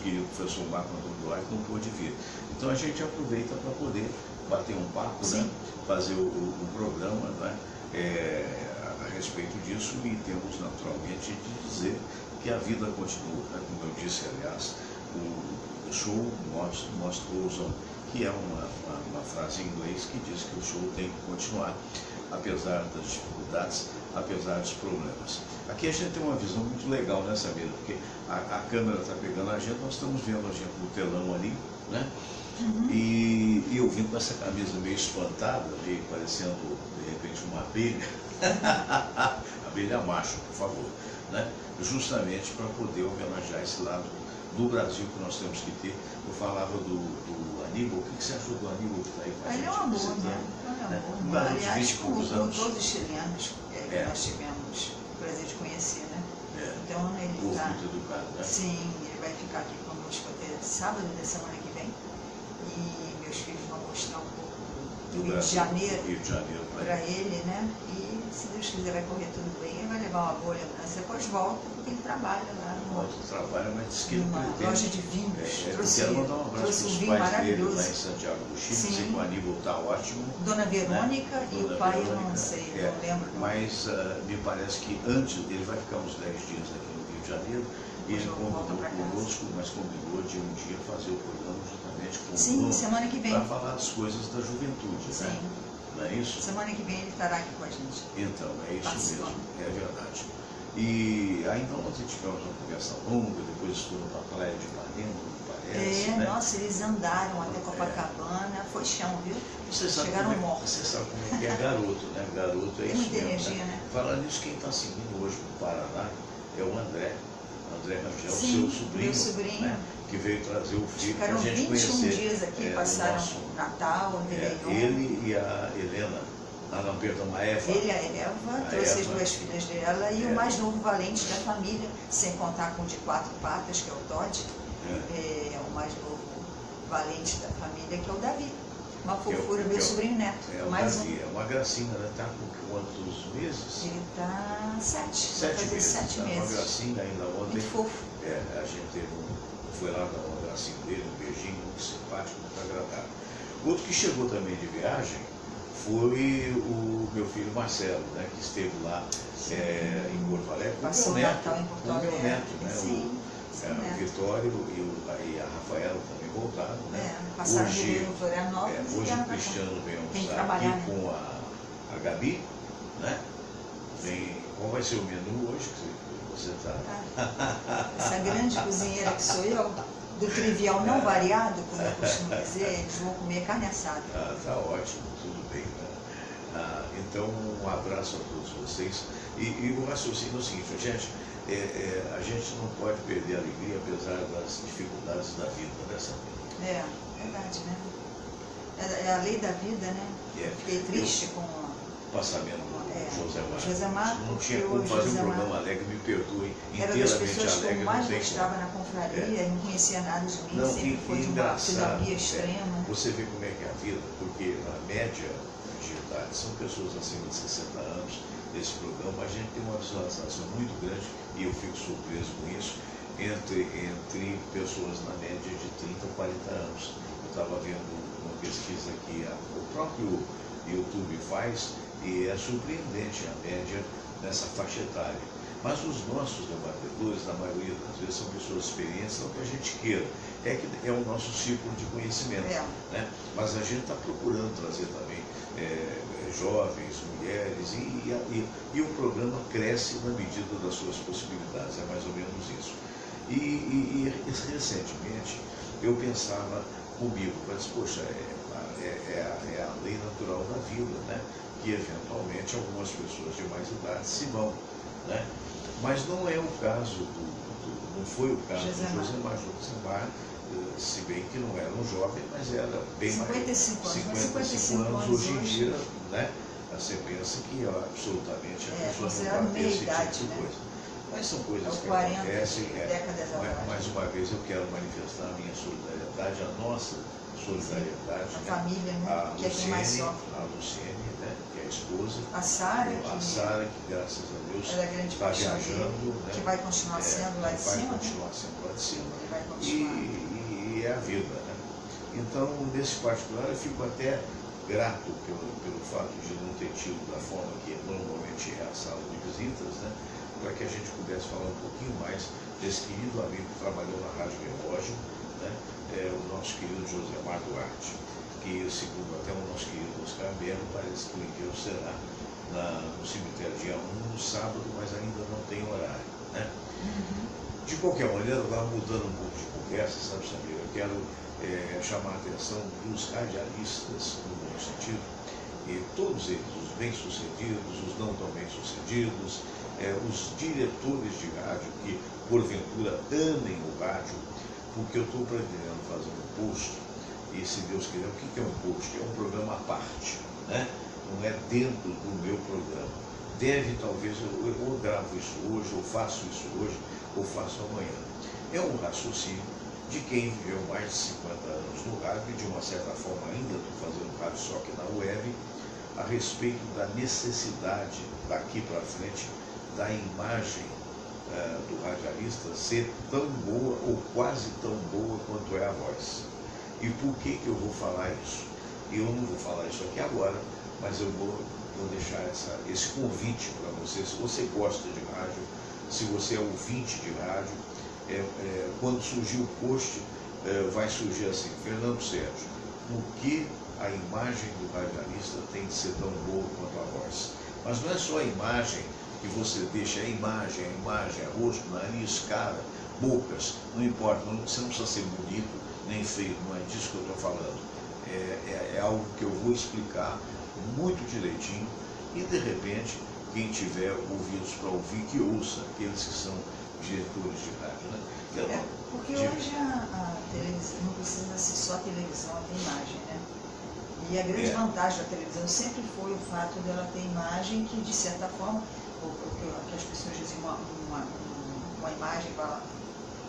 querido professor Marco Antônio Duarte não pôde vir. Então a gente aproveita para poder bater um papo, né? Fazer o programa, né? A respeito disso, e temos naturalmente de dizer que a vida continua, né? Como eu disse, aliás, o show must goes on, que é uma frase em inglês que diz que o show tem que continuar, apesar das dificuldades, apesar dos problemas. Aqui a gente tem uma visão muito legal, né, Samira? Porque a câmera está pegando a gente, nós estamos vendo a gente no telão ali, né? Uhum. E eu vim com essa camisa meio espantada, meio parecendo, de repente, uma abelha. Abelha macho, por favor. Né? Justamente para poder homenagear esse lado do Brasil que nós temos que ter. Eu falava do Aníbal. O que você achou do Aníbal que está aí com a gente? Ele é um amor, visitando? né? Ele é um amor. Um garoto de Aliás, 20 e poucos como anos. todos os chilenos que nós tivemos o prazer de conhecer, né? Então ele Povo está... muito educado, né? Sim, ele vai ficar aqui conosco até sábado da semana que vem. E meus filhos vão mostrar um pouco do Rio de Janeiro para ele, né? E se Deus quiser vai correr tudo bem, ele vai levar uma boa lembrança. Depois volta, porque ele trabalha lá Trabalha, mas diz que ele numa pretende. loja de vinhos. Quero mandar um abraço trouxe para um os vinho pais dele maravilhoso. lá em Santiago do Chile. Sim. Dizer que o Aníbal está ótimo. Dona Verônica e Dona o pai, eu Verônica, não sei, não lembro. Mas me parece que antes, ele vai ficar uns 10 dias aqui no Rio de Janeiro, e ele combinou conosco, mas combinou de um dia fazer o programa justamente com Sim, o Bruno, semana que vem. para falar das coisas da juventude, Sim. né? Não é isso? Semana que vem ele estará aqui com a gente. Então, é isso Participando. mesmo, é verdade. E ainda ontem tivemos uma conversa longa, depois foram para a praia de Ipanema, parece, né? Nossa, eles andaram até Copacabana, foi chão, viu? Você sabe Chegaram como mortos. Você sabe como é que é garoto, né? Garoto é Tem isso muita mesmo, energia, né? Falando nisso, quem está seguindo hoje no Paraná é o André Rangel, Sim, seu sobrinho, meu sobrinho. né? Que veio trazer o filho para a Ficaram gente 21 conhecer. dias aqui, o passaram nosso- Natal, Réveillon. ele e a Helena, não, perdão, a Eva. Ele e a Eva, trouxe as Eva. duas filhas dela e o mais novo valente da família, sem contar com o de 4 patas, que é o Todd, é o mais novo valente da família, que é o Davi. Uma fofura, meu sobrinho neto. É o Mais Davi, é uma gracinha, né? Está com quantos meses? um. Ele está 7. 7 meses. 7 Tá uma meses. gracinha ainda ontem. Muito fofo. A gente foi lá dar um abracinho dele, um beijinho, muito simpático, muito agradável. Outro que chegou também de viagem foi o meu filho Marcelo, né, que esteve lá em Porto Alegre com o Passou meu o neto, Natal em Porto com o meu Alegre. neto, né, Sim, seu o neto. Vitório e a Rafaela também voltaram, né? Passaram Hoje, Ribeiro em Florianópolis e hoje vieram o pra cá. Cristiano vem Tem que almoçar trabalhar, aqui né? com a Gabi, né? Qual vai ser o menu hoje que você está? Essa grande cozinheira que sou eu, do trivial não variado, como eu costumo dizer, eles vão comer carne assada. Tá ótimo, tudo bem. Né? Então, um abraço a todos vocês. E o raciocínio é o seguinte, gente, a gente não pode perder a alegria apesar das dificuldades da vida, né, Samira? Verdade, né? É a lei da vida, né? Fiquei triste com o passamento do José Marcos. Não tinha como fazer um programa alegre, me perdoem, era das inteiramente pessoas que alegre. eu mais gostava na confraria, e não conhecia nada de mim, sempre foi de uma filosofia extrema. Você vê como é que é a vida, porque a média de idade são pessoas acima de 60 anos desse programa, a gente tem uma visualização muito grande, e eu fico surpreso com isso, entre pessoas na média de 30 a 40 anos. Eu estava vendo uma pesquisa que o próprio YouTube faz, e é surpreendente a média nessa faixa etária. Mas os nossos debatedores, na maioria das vezes, são pessoas experientes, não que a gente queira, é o nosso círculo de conhecimento. Né? Mas a gente está procurando trazer também jovens, mulheres, e o programa cresce na medida das suas possibilidades, é mais ou menos isso. E recentemente eu pensava comigo, mas poxa, é a lei natural da vida, né? Que eventualmente algumas pessoas de mais idade se vão, né? Mas não é o caso não foi o caso do Josemar. se bem que não era um jovem, mas era bem 55 mais. anos. 55 anos hoje em dia, né? Você pensa que absolutamente a pessoa não vai ter esse tipo de coisa. Mas são coisas que 40 acontecem. décadas atrás. Mais uma vez eu quero manifestar a minha solidariedade, a nossa solidariedade. A né? família, né? Que é quem mais sofre. A Luciene, né? Que é a esposa. A Sara, que graças a Deus ela é grande está paixão viajando. dele, Né? que vai continuar sendo lá de cima. Vai continuar sendo lá de cima. Ele vai continuar. E é a vida, né? Então, nesse particular, eu fico até grato pelo fato de não ter tido da forma que normalmente é a sala de visitas, né? Para que a gente pudesse falar um pouquinho mais desse querido amigo que trabalhou na Rádio Relógio, né? O nosso querido Josemar Duarte, que, segundo até o nosso querido Oscar Belo, parece que o enterro será no cemitério dia 1, no sábado, mas ainda não tem horário, né? De qualquer maneira, agora mudando um pouco de conversa, sabe, Samir, eu quero chamar a atenção dos radialistas, no bom sentido, e todos eles, os bem-sucedidos, os não tão bem-sucedidos, os diretores de rádio que, porventura, amem o rádio, porque eu estou pretendendo fazer um post, e se Deus quiser, o que é um post? É um programa à parte, né? Não é dentro do meu programa. Talvez, eu gravo isso hoje, ou faço isso hoje, ou faço amanhã. É um raciocínio de quem viveu mais de 50 anos no rádio, e de uma certa forma ainda estou fazendo rádio só que na web, a respeito da necessidade, daqui para frente, da imagem do radialista ser tão boa ou quase tão boa quanto é a voz. E por que eu vou falar isso? Eu não vou falar isso aqui agora, mas eu vou deixar esse convite para você. Se você gosta de rádio, se você é ouvinte de rádio, quando surgir o post, vai surgir assim: Fernando Sérgio, por que a imagem do radialista tem que ser tão boa quanto a voz? Mas não é só a imagem que você deixa, a imagem, rosto, nariz, cara, bocas, não importa, você não precisa ser bonito nem feio, não é disso que eu estou falando. É algo que eu vou explicar muito direitinho, e de repente, quem tiver ouvidos para ouvir, que ouça, aqueles que são diretores de rádio, né? Porque hoje a televisão não precisa ser só a televisão, tem imagem, né? E a grande vantagem da televisão sempre foi o fato dela ter imagem que, de certa forma, que as pessoas dizem uma imagem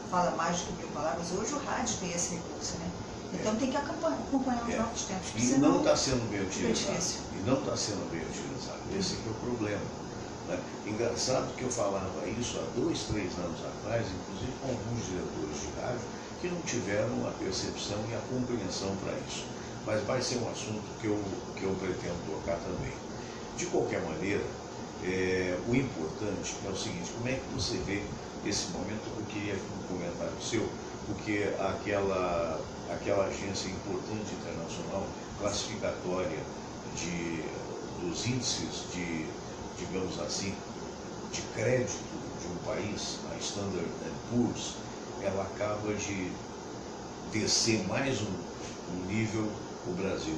fala mais do que 1000 palavras. Hoje o rádio tem esse recurso, né? Então tem que acompanhar os novos tempos. E não está sendo bem utilizado. Esse aqui é o problema. Né? Engraçado que eu falava isso há 2, 3 anos atrás, inclusive com alguns diretores de rádio, que não tiveram a percepção e a compreensão para isso. Mas vai ser um assunto que eu pretendo tocar também. De qualquer maneira, o importante é o seguinte: como é que você vê esse momento? Eu queria um comentário seu, porque aquela agência importante internacional, classificatória dos índices digamos assim, de crédito de um país, a Standard & Poor's, ela acaba de descer mais um nível o Brasil.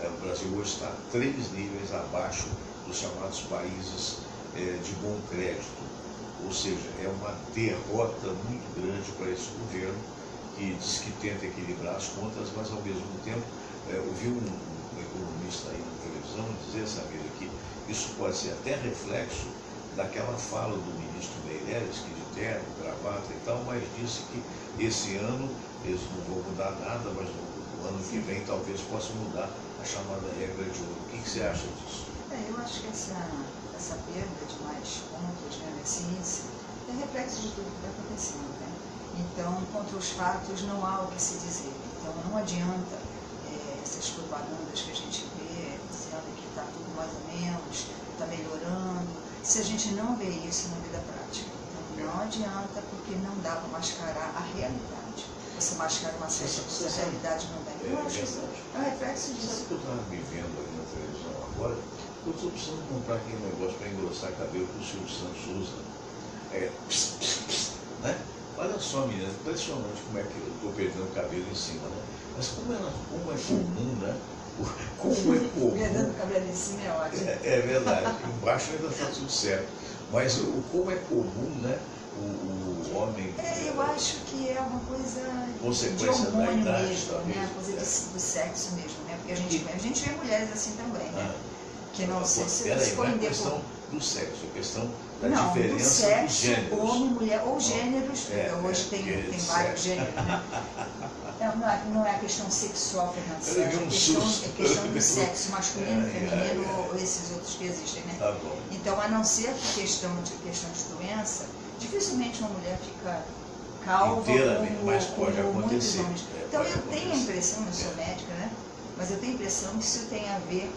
O Brasil hoje está 3 níveis abaixo dos chamados países de bom crédito. Ou seja, é uma derrota muito grande para esse governo, que diz que tenta equilibrar as contas, mas ao mesmo tempo, eu vi um economista aí na televisão dizer, Samir, que isso pode ser até reflexo daquela fala do ministro Meirelles, que de terno, gravata e tal, mas disse que esse ano eles não vão mudar nada, mas no ano que vem talvez possa mudar a chamada regra de ouro. O que você acha disso? Eu acho que essa perda de mais pontos, né, nesse índice é reflexo de tudo que está acontecendo, né? Então, contra os fatos não há o que se dizer. Então, não adianta essas propagandas que a gente vê dizendo que está tudo mais ou menos, está melhorando, se a gente não vê isso na vida prática. Então, não adianta, porque não dá para mascarar a realidade. Você mascara uma certa coisa, a realidade não dá. Então, acho que isso é um reflexo disso. Sabe que eu estava me vendo ali na televisão agora? Eu estou precisando comprar aquele negócio para engrossar cabelo que o Silvio Santos usa. Né? Olha só, menina, impressionante como é que eu estou perdendo o cabelo em cima, né? Mas como é comum, né? Como é comum. Perdendo o cabelo em cima é ótimo. É verdade. Embaixo ainda está tudo certo. Mas como é comum, né? o homem... Eu acho que é uma coisa de consequência da hormônio idade, mesmo, talvez. né? Coisa do sexo mesmo, né? Porque a gente vê mulheres assim também, né? Que não sei se Peraí, não é escolher questão do sexo, é questão da não, diferença do dos sexo, gêneros. homem, mulher, ou gêneros, hoje tem vários gêneros, né? Não é a questão sexual, Fernando Sérgio, é questão do sexo masculino, feminino, ou esses outros que existem, né? Tá bom. Então, a não ser que questão de doença, dificilmente uma mulher fica calva Inteiramente, mas pode como muitos acontecer. homens. Então, eu tenho a impressão, eu sou médica, né? Mas eu tenho a impressão que isso tem a ver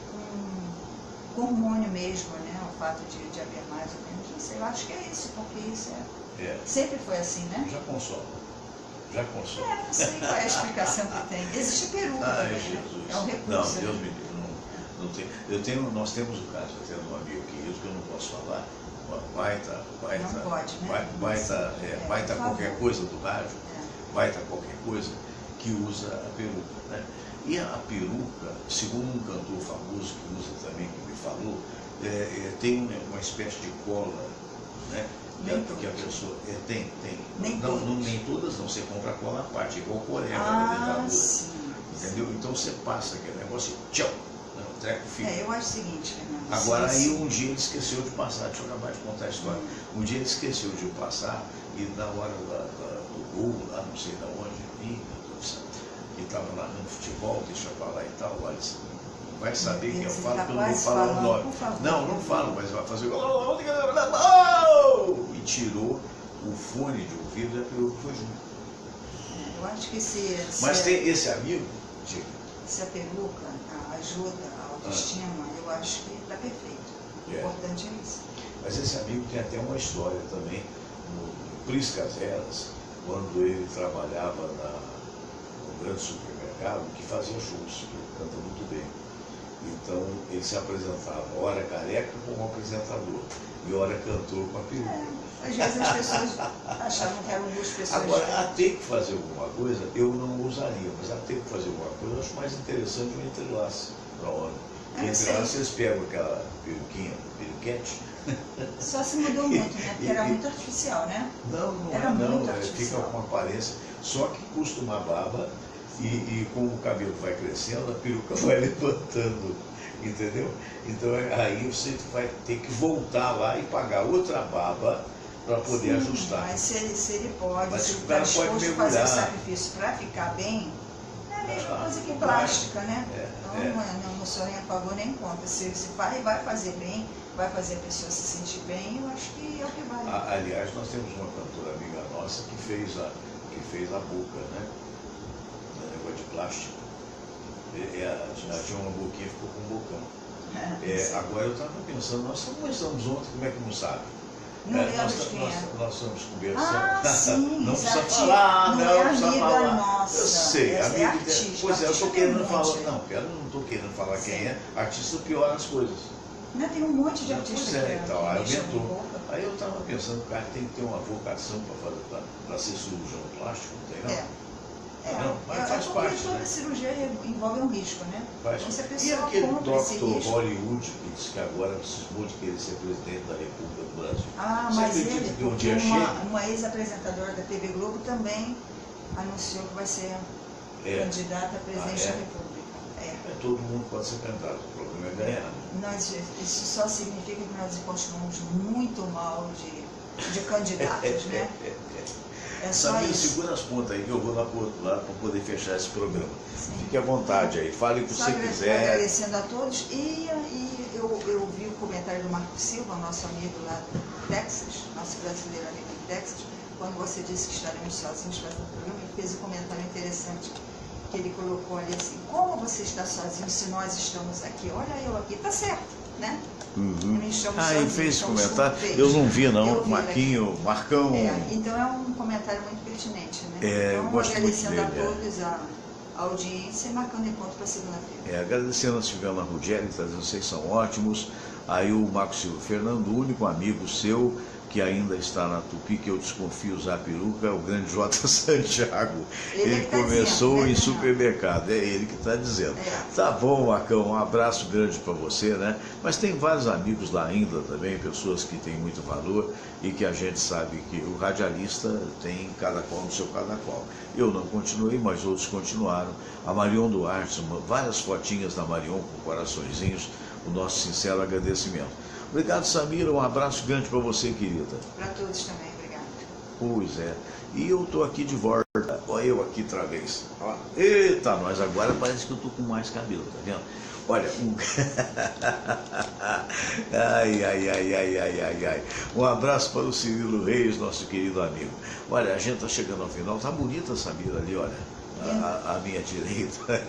com hormônio mesmo, né? O fato de haver mais ou menos, não sei, eu acho que é isso, porque isso sempre foi assim, né? Já consola. Não sei qual é a explicação que tem. Existe peruca também, né? É um recurso. Não, Deus me livre, não tem. Nós temos o caso até de um amigo querido que eu não posso falar, vai estar qualquer coisa do rádio, vai estar qualquer coisa que usa a peruca, né? E a peruca, segundo um cantor famoso que usa também, que me falou, tem uma espécie de cola, né? Que a pessoa tem. Nem todas não, você compra a cola à parte, igual o coreano da dentadura. Sim. Entendeu? Então você passa aquele negócio e tchau, o treco fica. Eu acho o seguinte, Fernando. Agora aí um dia ele esqueceu de passar, deixa eu acabar de contar a história. Um dia ele esqueceu de passar e na hora do gol, lá não sei de onde, que estava lá no futebol, deixa eu falar e tal, olha, vai saber quem eu falo, porque eu não vou falar o nome. Não falo, mas vai fazer e tirou o fone de ouvido e a peruca foi junto. Eu acho que mas tem esse amigo, se a peruca ajuda a autoestima, eu acho que está perfeito. O importante é isso. Mas esse amigo tem até uma história também, no Priscas Eras, quando ele trabalhava no grande supermercado, que fazia shows, que canta muito bem. Então ele se apresentava, ora careca como apresentador, e ora cantor com a peruca. Às vezes as pessoas achavam que eram duas pessoas. Agora, a ter que fazer alguma coisa, eu não usaria, mas a ter que fazer alguma coisa, eu acho mais interessante o entrelace para homem. Entrelace, eles pegam aquela peruquinha, peruquete. Só se mudou muito, né? Porque era muito artificial, né? Não, fica com uma aparência, só que custa uma baba e como o cabelo vai crescendo, a peruca vai levantando, entendeu? Então aí você vai ter que voltar lá e pagar outra baba para poder ajustar. Mas se ele pode, mas se o ele cara está pode disposto a fazer o mergulhar. sacrifício para ficar bem, é a mesma coisa que plástica, né? Então não sou nem a favor nem contra. Se vai fazer bem, vai fazer a pessoa se sentir bem, eu acho que é o que vale. Aliás, nós temos uma cantora amiga nossa que fez a boca, né? Um negócio de plástico. Já tinha uma boquinha e ficou com um bocão. Agora eu estava pensando, nós começamos ontem, como é que não sabe? Não lembro de quem é. Nós estamos conversando. Sim, não precisa falar, não precisa amiga falar. Nossa. Eu sei, é artista. Pois eu estou querendo falar. Né? Não, eu não estou querendo falar quem é. Artista piora as coisas. Não, tem um monte de artistas. Pois então, aumentou. Aí eu estava pensando, o cara tem que ter uma vocação para ser cirurgião plástico, não tem não? Não, mas faz parte. Toda cirurgia envolve um risco, né? Faz. Então, se a E pessoa aquele compra esse Dr. risco... Hollywood que disse que agora cismou de querer ser presidente da República do Brasil. Mas acredita que um dia chega? Uma ex-apresentadora da TV Globo também anunciou que vai ser candidata a presidente da República. Todo mundo pode ser candidato, o problema é ganhar. Isso só significa que nós continuamos muito mal de candidatos, né? É só Samir, isso. segura as pontas aí que eu vou lá para o outro lado para poder fechar esse programa. Sim. Fique à vontade aí, fale o que você quiser. Agradecendo a todos. E eu vi o comentário do Marco Silva, nosso amigo lá do Texas, nosso brasileiro amigo do Texas, quando você disse que estaremos sozinhos para o programa, ele fez um comentário interessante, que ele colocou ali assim, como você está sozinho se nós estamos aqui? Olha eu aqui, tá certo, né? Ele fez esse comentário, eu não vi não, Marcão. Então é um comentário muito pertinente, né? Então agradecendo a todos a audiência e marcando encontro para segunda-feira. Agradecendo a Silviana Ruggeri, tá dizendo, vocês são ótimos. Aí o Marco Silva Fernando, único amigo seu, que ainda está na Tupi, que eu desconfio usar peruca, é o grande J. Santiago. Ele começou dizendo, né, em supermercado, é ele que está dizendo. Tá bom, Marcão, um abraço grande para você, né? Mas tem vários amigos lá ainda também, pessoas que têm muito valor e que a gente sabe que o radialista tem cada qual no seu cada qual. Eu não continuei, mas outros continuaram. A Marion Duarte, várias fotinhas da Marion com coraçõezinhos, o nosso sincero agradecimento. Obrigado, Samira, um abraço grande para você, querida. Para todos também, obrigada. Pois é. E eu tô aqui de volta. Olha eu aqui outra vez. Ó. Eita, nós agora parece que eu tô com mais cabelo, tá vendo? Olha, ai. Um abraço para o Cirilo Reis, nosso querido amigo. Olha, a gente tá chegando ao final. Tá bonita a Samira ali, olha. A minha direita.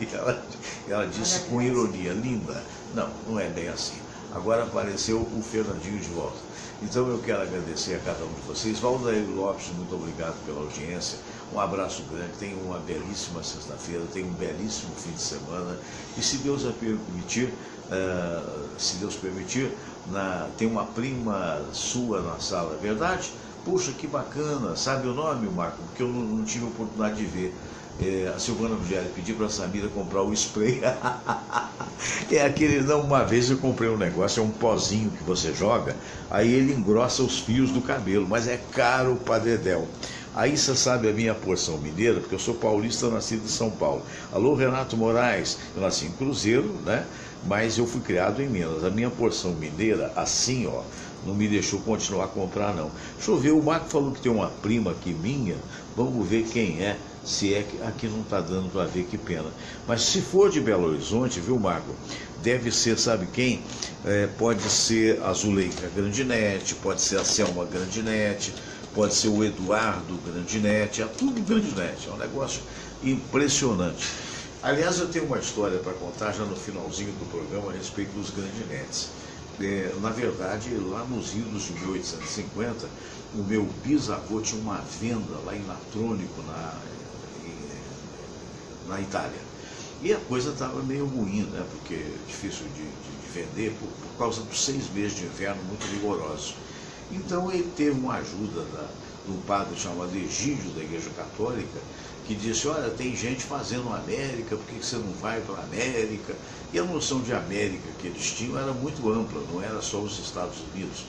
Ela disse com ironia, linda. Não, não é bem assim. Agora apareceu o Fernandinho de volta. Então eu quero agradecer a cada um de vocês. Valdair Lopes, muito obrigado pela audiência. Um abraço grande. Tenham uma belíssima sexta-feira, tenham um belíssimo fim de semana. E se Deus permitir, tem uma prima sua na sala, é verdade? Puxa, que bacana. Sabe o nome, Marco? Porque eu não tive a oportunidade de ver. A Silvana Ruggieri pediu para a Samira comprar o spray. É aquele, não, uma vez eu comprei um negócio, é um pozinho que você joga, aí ele engrossa os fios do cabelo, mas é caro pra dedéu. Aí você sabe a minha porção mineira, porque eu sou paulista, nascido em São Paulo. Alô, Renato Moraes, eu nasci em Cruzeiro, né? Mas eu fui criado em Minas. A minha porção mineira, assim, ó, não me deixou continuar a comprar, não. Deixa eu ver, o Marco falou que tem uma prima aqui minha, vamos ver quem é. Se é que aqui não está dando para ver, que pena. Mas se for de Belo Horizonte, viu, Marco? Deve ser, sabe quem? Pode ser a Zuleika Grandinete, pode ser a Selma Grandinete, pode ser o Eduardo Grandinete, é tudo Grandinete, é um negócio impressionante. Aliás, eu tenho uma história para contar já no finalzinho do programa a respeito dos Grandinetes. Na verdade, lá nos idos de 1850, o meu bisavô tinha uma venda lá em Latrônico, na Itália. E a coisa estava meio ruim, né? Porque é difícil de vender por causa dos 6 meses de inverno muito rigorosos. Então ele teve uma ajuda de um padre chamado Egídio, da Igreja Católica, que disse, olha, tem gente fazendo América, por que você não vai para a América? E a noção de América que eles tinham era muito ampla, não era só os Estados Unidos.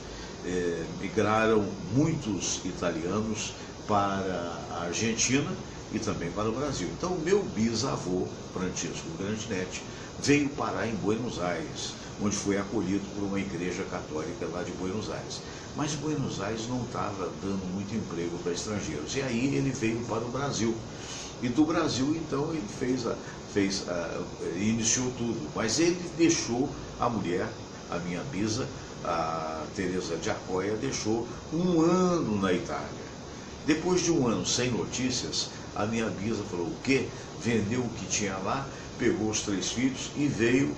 Migraram muitos italianos para a Argentina e também para o Brasil. Então, o meu bisavô, Francisco Grandinete, veio parar em Buenos Aires, onde foi acolhido por uma igreja católica lá de Buenos Aires. Mas Buenos Aires não estava dando muito emprego para estrangeiros. E aí ele veio para o Brasil. E do Brasil, então, ele iniciou tudo. Mas ele deixou a mulher, a minha bisa, a Teresa de Acóia, deixou 1 ano na Itália. Depois de 1 ano sem notícias, a minha bisa falou o quê? Vendeu o que tinha lá, pegou os 3 filhos e veio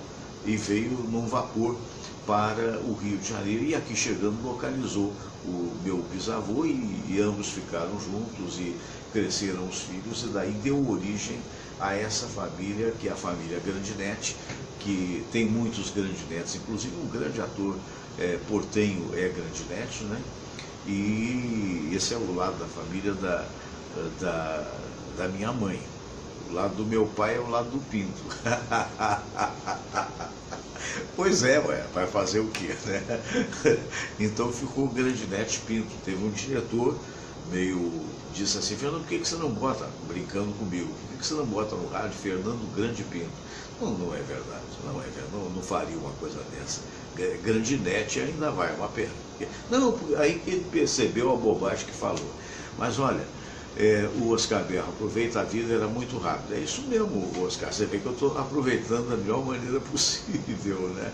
num vapor para o Rio de Janeiro. E aqui chegando localizou o meu bisavô e ambos ficaram juntos e cresceram os filhos, e daí deu origem a essa família, que é a família Grandinete, que tem muitos Grandinetes, inclusive um grande ator portenho é Grandinete, né? E esse é o lado da família da minha mãe. O lado do meu pai é o lado do Pinto. Pois é, vai fazer o quê, né? Então ficou o Grandinete Pinto. Teve um diretor disse assim, Fernando, por que você não bota, brincando comigo, por que você não bota no rádio Fernando Grande Pinto? Não é verdade, não faria uma coisa dessa. Grandinete ainda vai, uma pena. Não, aí que ele percebeu a bobagem que falou. Mas olha, o Oscar Berro, aproveita a vida, era muito rápido. É isso mesmo, Oscar, você vê que eu estou aproveitando da melhor maneira possível, né?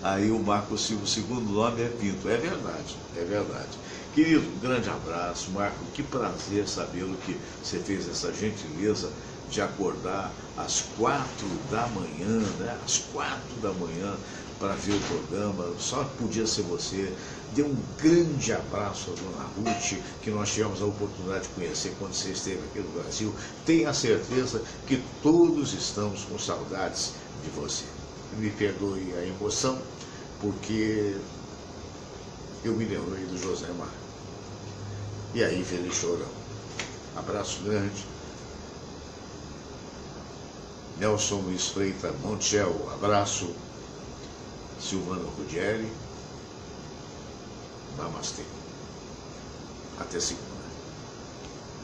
Aí o Marco Silva, o segundo nome é Pinto. É verdade. Querido, um grande abraço, Marco, que prazer sabê-lo que você fez essa gentileza de acordar às 4 da manhã, né? Às 4 da manhã, para ver o programa, só podia ser você. Dê um grande abraço à dona Ruth, que nós tivemos a oportunidade de conhecer quando você esteve aqui no Brasil. Tenha certeza que todos estamos com saudades de você. Me perdoe a emoção, porque eu me lembrei do José Marco. E aí vem ele chorando. Abraço grande. Nelson Luiz Freitas Montiel, abraço. Silvano Ruggeri, namastê. Até segunda.